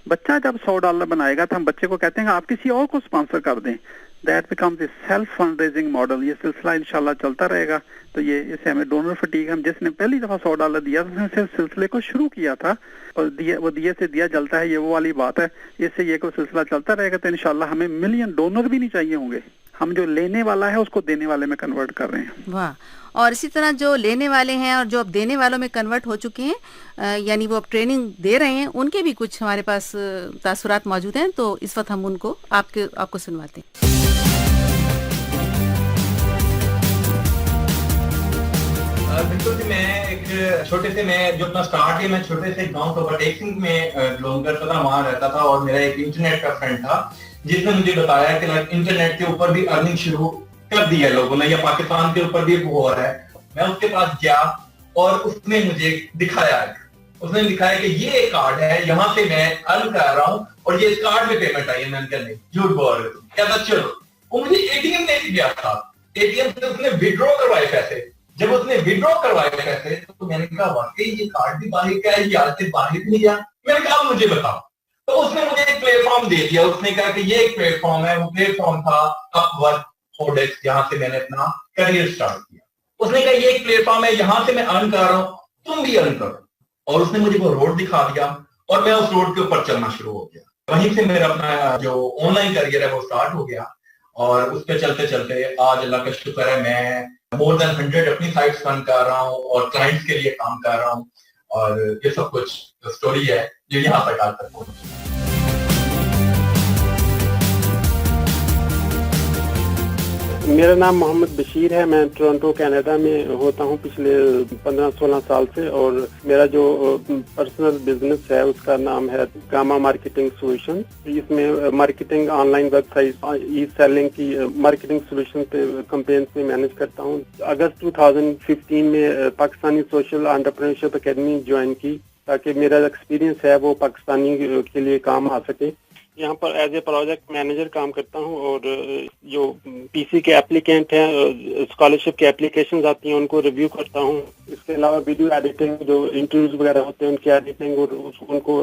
बच्चा जब $100 बनाएगा तो हम बच्चे को कहते हैं आप किसी और को स्पॉन्सर कर दें। That becomes a self fund raising model. ये सिलसिला इंशाल्लाह चलता रहेगा। तो ये इससे हमें डोनर फटीग, हम जिसने पहली दफा $100 दिया तो उसने सिर्फ सिलसिले को शुरू किया था और वो दिए से दिया जलता है, ये वो वाली बात है। इससे ये कोई सिलसिला चलता रहेगा तो इंशाल्लाह हमें मिलियन डोनर भी नहीं चाहिए होंगे। हम जो लेने वाला है उसको देने वाले में कन्वर्ट कर रहे हैं। वाह। और इसी तरह जो लेने वाले हैं और जो अब देने वालों में कन्वर्ट हो चुके हैं, यानी वो अब ट्रेनिंग दे रहे हैं, उनके भी कुछ हमारे पास तासुरात मौजूद हैं। तो इस वक्त हम उनको आपको सुनवाते हैं। बिल्कुल जी, मैं एक छोटे से, मैं जो अपना स्टार्ट है, मैं छोटे से गांव तो बट एक में बिलोंग करता था, वहाँ रहता था। और मेरा एक इंटरनेट का फ्रेंड था जिसने मुझे बताया कि इंटरनेट के ऊपर भी अर्निंग शुरू कर दी है लोगों ने, या पाकिस्तान के ऊपर भी हो रहा है। मैं उसके पास गया और उसने मुझे दिखाया, उसने दिखाया कि ये एक कार्ड है, यहाँ से मैं अर्न कर रहा हूँ और ये इस कार्ड में पेमेंट आई है। मैंने कहा नहीं, झूठ बोल रहे हो। क्या था, चलो। वो मुझे एटीएम लेके गया था, एटीएम से उसने विड्रॉ करवाए पैसे। जब उसने विड्रॉ करवाए पैसे तो मैंने कहा वाकई ये कार्ड भी बाहर का है, ये आज से बाहर नहीं गया। मैंने कहा मुझे बताओ। तो उसने मुझे एक प्लेटफॉर्म दे दिया। उसने कहा कि ये एक प्लेटफॉर्म है। वो प्लेटफॉर्म था अपवर्क ऑडेक्स, जहां से मैंने अपना करियर स्टार्ट किया। उसने कहा ये एक प्लेटफॉर्म है, यहां से मैं अर्न कर रहा हूं, तुम भी अर्न करो। और उसने मुझे वो रोड दिखा दिया और मैं उस रोड के ऊपर चलना शुरू हो गया। वहीं से मेरा अपना जो ऑनलाइन करियर है वो स्टार्ट हो गया। और उस पर चलते चलते आज अल्लाह का शुक्र है, मैं मोर देन 100 अपनी साइट्स रन कर रहा हूँ और क्लाइंट्स के लिए काम कर रहा हूँ। और ये सब कुछ स्टोरी है जो यहाँ तक आज तक पहुंची। मेरा नाम मोहम्मद बशीर है। मैं टोरंटो कनाडा में होता हूँ पिछले 15-16 साल से। और मेरा जो पर्सनल बिजनेस है उसका नाम है गामा मार्केटिंग सॉल्यूशन। इसमें मार्केटिंग, ऑनलाइन वेबसाइट, ई सेलिंग की मार्केटिंग सॉल्यूशन पे कैंपेन्स में मैनेज करता हूँ। अगस्त 2015 में Pakistani social entrepreneurship academy join की ताकि मेरा एक्सपीरियंस है वो पाकिस्तानी के लिए काम आ सके। यहाँ पर एज ए प्रोजेक्ट मैनेजर काम करता हूँ। और जो पीसी के एप्लीकेंट हैं, स्कॉलरशिप के एप्लीकेशंस आती हैं, उनको रिव्यू करता हूँ। इसके अलावा वीडियो एडिटिंग, जो इंटरव्यूज वगैरह होते हैं उनकी एडिटिंग और उनको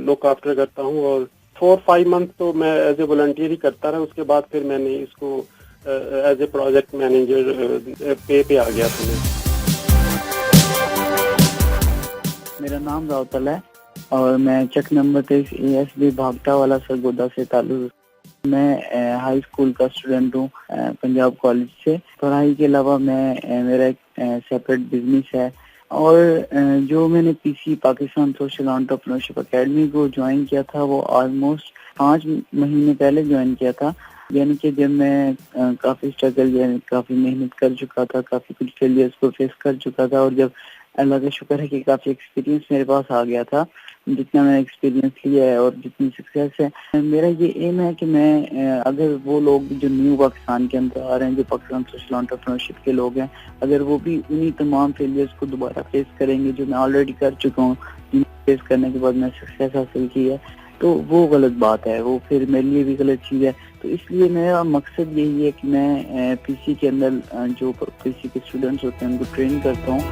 लुक आफ्टर करता हूँ। और 4-5 मंथ तो मैं एज ए वॉलंटियर ही करता रहा। उसके बाद फिर मैंने इसको एज ए प्रोजेक्ट मैनेजर पे आ गया था। मेरा नाम राउतल है और मैं चेक नंबर 23 ASB भागटा वाला सरगोदा से ताल्लुक। मैं हाई स्कूल का स्टूडेंट हूँ पंजाब कॉलेज से। पढ़ाई के अलावा मेरा एक सेपरेट बिजनेस है। और जो मैंने PC Pakistan social entrepreneurship academy को ज्वाइन किया था वो ऑलमोस्ट 5 महीने पहले ज्वाइन किया था। यानी कि जब मैं काफ़ी स्ट्रगल, यानी काफ़ी मेहनत कर चुका था, काफ़ी कुछ फेलियर्स को फेस कर चुका था। और जब अल्लाह का शुक्र है कि काफ़ी एक्सपीरियंस मेरे पास आ गया था, जितना मैंने एक्सपीरियंस लिया है और जितनी सक्सेस है, मेरा ये एम है कि मैं अगर वो लोग जो न्यू पाकिस्तान के अंदर आ रहे हैं, जो पाकिस्तान सोशल एंटरप्रेन्योरशिप के लोग हैं, अगर वो भी उन्हीं तमाम फेलियर्स को दोबारा फेस करेंगे जो मैं ऑलरेडी कर चुका हूँ, फेस करने के बाद मैं सक्सेस हासिल की है, तो वो गलत बात है, वो फिर मेरे लिए भी गलत चीज़ है। तो इसलिए मेरा मकसद यही है कि मैं पीसी के अंदर जो पीसी के स्टूडेंट्स होते हैं उनको ट्रेन करता हूँ।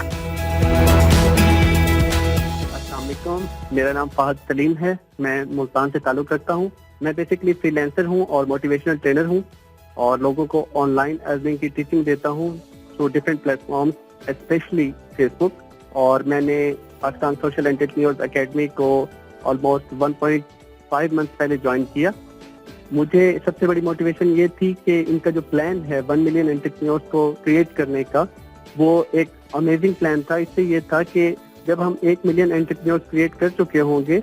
मेरा नाम फहद सलीम है। मैं मुल्तान से ताल्लुक़ रखता हूँ। मैं बेसिकली फ्रीलांसर हूँ और मोटिवेशनल ट्रेनर हूँ और लोगों को ऑनलाइन अर्निंग की टीचिंग देता हूँ through different platforms, specially Facebook. और मैंने पाकिस्तान सोशल एंटरप्रेन्योर्स एकेडमी को ऑलमोस्ट 1.5 मंथ पहले ज्वाइन किया। मुझे सबसे बड़ी मोटिवेशन ये थी कि इनका जो प्लान है 1 मिलियन एंटरप्रेन्योर्स को क्रिएट करने का, वो एक अमेजिंग प्लान था। इससे ये था कि जब हम 1 मिलियन एंटरप्रेन्योर्स क्रिएट कर चुके होंगे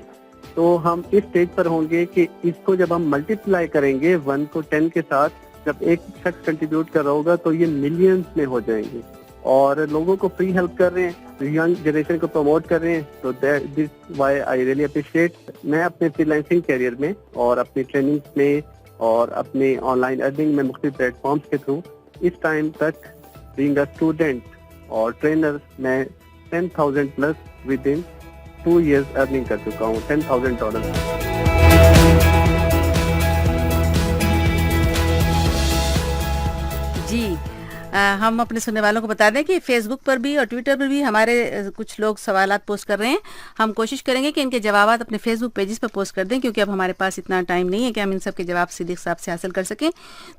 तो हम इस स्टेज पर होंगे कि इसको जब हम मल्टीप्लाई करेंगे 1 को 10 के साथ, जब एक शख्स कंट्रीब्यूट कर रहा होगा तो ये मिलियंस में हो जाएंगे। और लोगों को फ्री हेल्प कर रहे हैं, यंग जनरेशन को प्रमोट कर रहे हैं। तो this why I really appreciate. मैं अपने फ्रीलांसिंग कैरियर में और अपनी ट्रेनिंग में और अपने ऑनलाइन अर्निंग में मुख्तलिफ प्लेटफॉर्म्स के थ्रू इस टाइम तक बीइंग अ स्टूडेंट और ट्रेनर मैं 10,000 plus with in 2 years earning कर चुका हूँ, $10,000। हम अपने सुनने वालों को बता दें कि फेसबुक पर भी और ट्विटर पर भी हमारे कुछ लोग सवालात पोस्ट कर रहे हैं. हम कोशिश करेंगे कि इनके जवाब अपने फेसबुक पेजेस पर पोस्ट कर दें, क्योंकि अब हमारे पास इतना टाइम नहीं है कि हम इन सब के जवाब सिद्दीक साहब से हासिल कर सकें.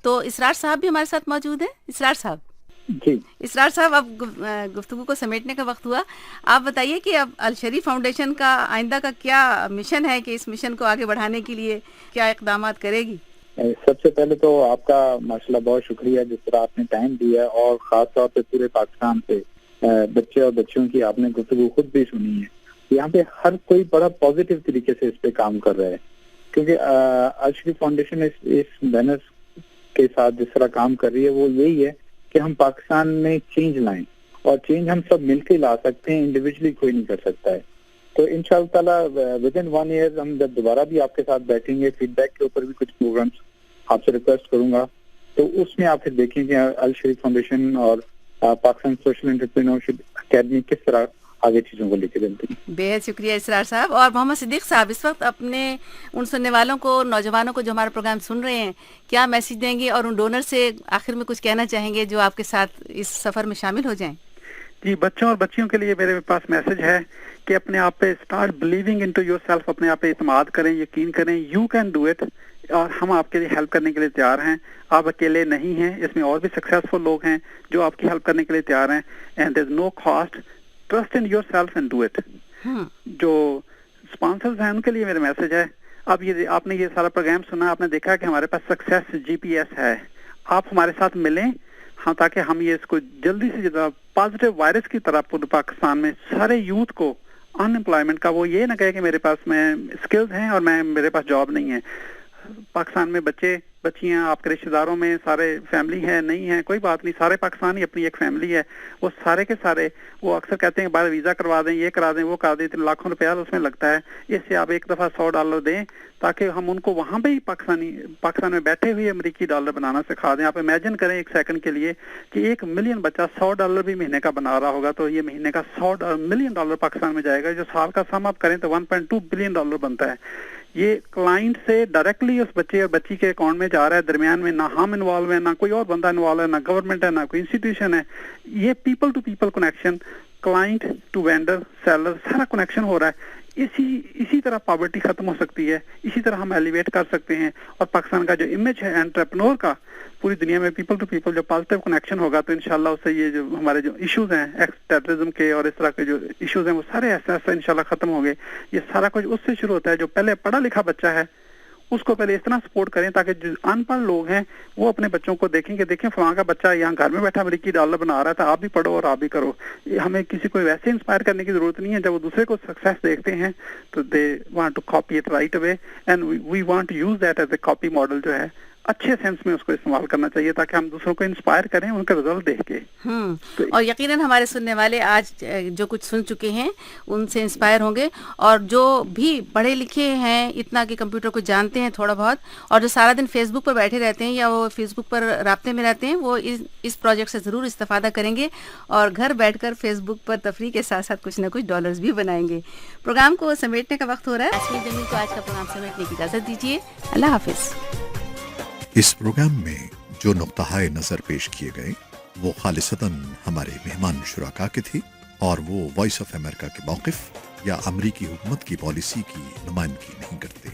तो इसरार साहब भी हमारे साथ मौजूद है. इसरार साहब जी, इसरार साहब, अब गुफ्तगू को समेटने का वक्त हुआ. आप बताइए कि अब अल शरीफ फाउंडेशन का आइंदा का क्या मिशन है, कि इस मिशन को आगे बढ़ाने के लिए क्या इकदाम करेगी? सबसे पहले तो आपका माशाल्लाह बहुत शुक्रिया जिस तरह आपने टाइम दिया, और खास तौर पे पूरे पाकिस्तान से बच्चे और बच्चियों की आपने गुफ्तगू खुद भी सुनी है. यहाँ पे हर कोई बड़ा पॉजिटिव तरीके से इस पे काम कर रहा है, क्योंकि अल शरीफ फाउंडेशन इस बैनर के साथ जिस तरह काम कर रही है वो यही है कि हम पाकिस्तान में चेंज लाएं, और चेंज हम सब मिलकर ला सकते हैं, इंडिविजुअली कोई नहीं कर सकता है. तो इंशाअल्लाह ताला विद इन 1 ईयर हम जब दोबारा भी आपके साथ बैठेंगे, फीडबैक के ऊपर भी कुछ प्रोग्राम्स आपसे रिक्वेस्ट करूंगा, तो उसमें आप फिर देखेंगे अल शरीफ फाउंडेशन और पाकिस्तान सोशल एंटरप्रेन्योरशिप एकेडमी किस तरह आगे चीजों को लेके चलते हैं. बेहद शुक्रिया इसरार साहब. और मोहम्मद सिद्दीक साहब, इस वक्त अपने उन सुनने वालों को, नौजवानों को जो हमारा प्रोग्राम सुन रहे हैं, क्या मैसेज देंगे, और उन डोनर से आखिर में कुछ कहना चाहेंगे जो आपके साथ इस सफर में शामिल हो जाएं? जी, बच्चों और बच्चियों के लिए मेरे पास मैसेज है कि अपने आप पे स्टार्ट बिलीविंग इनटू योरसेल्फ, अपने आप पे इत्मीनान करें, यकीन करें, यू कैन डू इट, और हम आपके लिए हेल्प करने के लिए तैयार हैं. आप अकेले नहीं हैं, इसमें और भी सक्सेसफुल लोग हैं जो आपकी हेल्प करने के लिए तैयार हैं. And there is no cost, trust in yourself and do it. जो स्पॉन्सर्स हैं उनके लिए मेरा मैसेज है, अब ये आपने ये सारा प्रोग्राम सुना, आपने देखा कि हमारे पास सक्सेस जीपीएस है, आप हमारे साथ मिलें, हाँ, ताकि हम ये इसको जल्दी से जल्दी पॉजिटिव वायरस की तरह पूरे पाकिस्तान में सारे यूथ को अनएम्प्लॉयमेंट का, वो ये ना कहे कि मेरे पास में स्किल्स हैं और मेरे पास जॉब नहीं है. पाकिस्तान में बच्चे बच्चियां, आपके रिश्तेदारों में सारे फैमिली है, नहीं है, कोई बात नहीं, सारे पाकिस्तानी अपनी एक फैमिली है. वो सारे के सारे, वो अक्सर कहते हैं बाहर वीज़ा करवा दें, ये करा दें, वो करा दें, लाखों रुपया उसमें लगता है. इससे आप एक दफ़ा $100 दें, ताकि हम उनको वहाँ पे ही पाकिस्तान में बैठे हुए अमेरिकी डॉलर बनाना सिखा दें. आप इमेजिन करें एक सेकंड के लिए कि 1 मिलियन बच्चा $100 भी महीने का बना रहा होगा, तो ये महीने का $100 मिलियन पाकिस्तान में जाएगा, जो साल का सम आप करें तो $1.2 बिलियन बनता है. ये क्लाइंट से डायरेक्टली उस बच्चे और बच्ची के अकाउंट में जा रहा है, दरमियान में ना हम इन्वॉल्व है, ना कोई और बंदा इन्वॉल्व है, ना गवर्नमेंट है, ना कोई इंस्टीट्यूशन है. ये people to people connection, client to vendor, seller, सारा कनेक्शन हो रहा है. इसी तरह पॉवर्टी खत्म हो सकती है, इसी तरह हम एलिवेट कर सकते हैं, और पाकिस्तान का जो इमेज है एंटरप्रेन्योर का पूरी दुनिया में पीपल टू पीपल जो पॉजिटिव कनेक्शन होगा, तो इंशाल्लाह उससे ये जो हमारे जो इश्यूज हैं एक्स टेररिज्म के और इस तरह के जो इश्यूज हैं वो सारे ऐसे इंशाल्लाह खत्म होंगे. ये सारा कुछ उससे शुरू होता है. जो पहले पढ़ा लिखा बच्चा है उसको पहले इस तरह सपोर्ट करें ताकि जो अनपढ़ लोग हैं वो अपने बच्चों को देखेंगे, देखें फलां का बच्चा यहाँ घर में बैठा अमेरिकी डॉलर बना रहा था, आप भी पढ़ो और आप भी करो. हमें किसी को वैसे इंस्पायर करने की जरूरत नहीं है. जब वो दूसरे को सक्सेस देखते हैं तो they want to copy it right away, and we want to use that as a copy model. जो है अच्छे सेंस में उसको इस्तेमाल करना चाहिए ताकि हम दूसरों को इंस्पायर करें उनके रिजल्ट देख के. और यकीनन हमारे सुनने वाले आज जो कुछ सुन चुके हैं उनसे इंस्पायर होंगे, और जो भी पढ़े लिखे हैं इतना कि कंप्यूटर को जानते हैं थोड़ा बहुत, और जो सारा दिन फेसबुक पर बैठे रहते हैं या वो फेसबुक पर राब्ते में रहते हैं, वो इस प्रोजेक्ट से ज़रूर इस्तेफादा करेंगे और घर बैठकर फेसबुक पर तफरीह के साथ साथ कुछ ना कुछ डॉलर्स भी बनाएंगे. प्रोग्राम को समेटने का वक्त हो रहा है. यास्मीन जमील को आज का प्रोग्राम समेटने की इजाज़त दीजिए. अल्लाह हाफिज़. इस प्रोग्राम में जो नुक्ता-ए नज़र पेश किए गए वो खालिसतन हमारे मेहमान शुराका के थे, और वो वॉइस ऑफ अमेरिका के मौक़िफ़ या अमरीकी हुकूमत की पॉलिसी की नुमाइंदगी नहीं करते.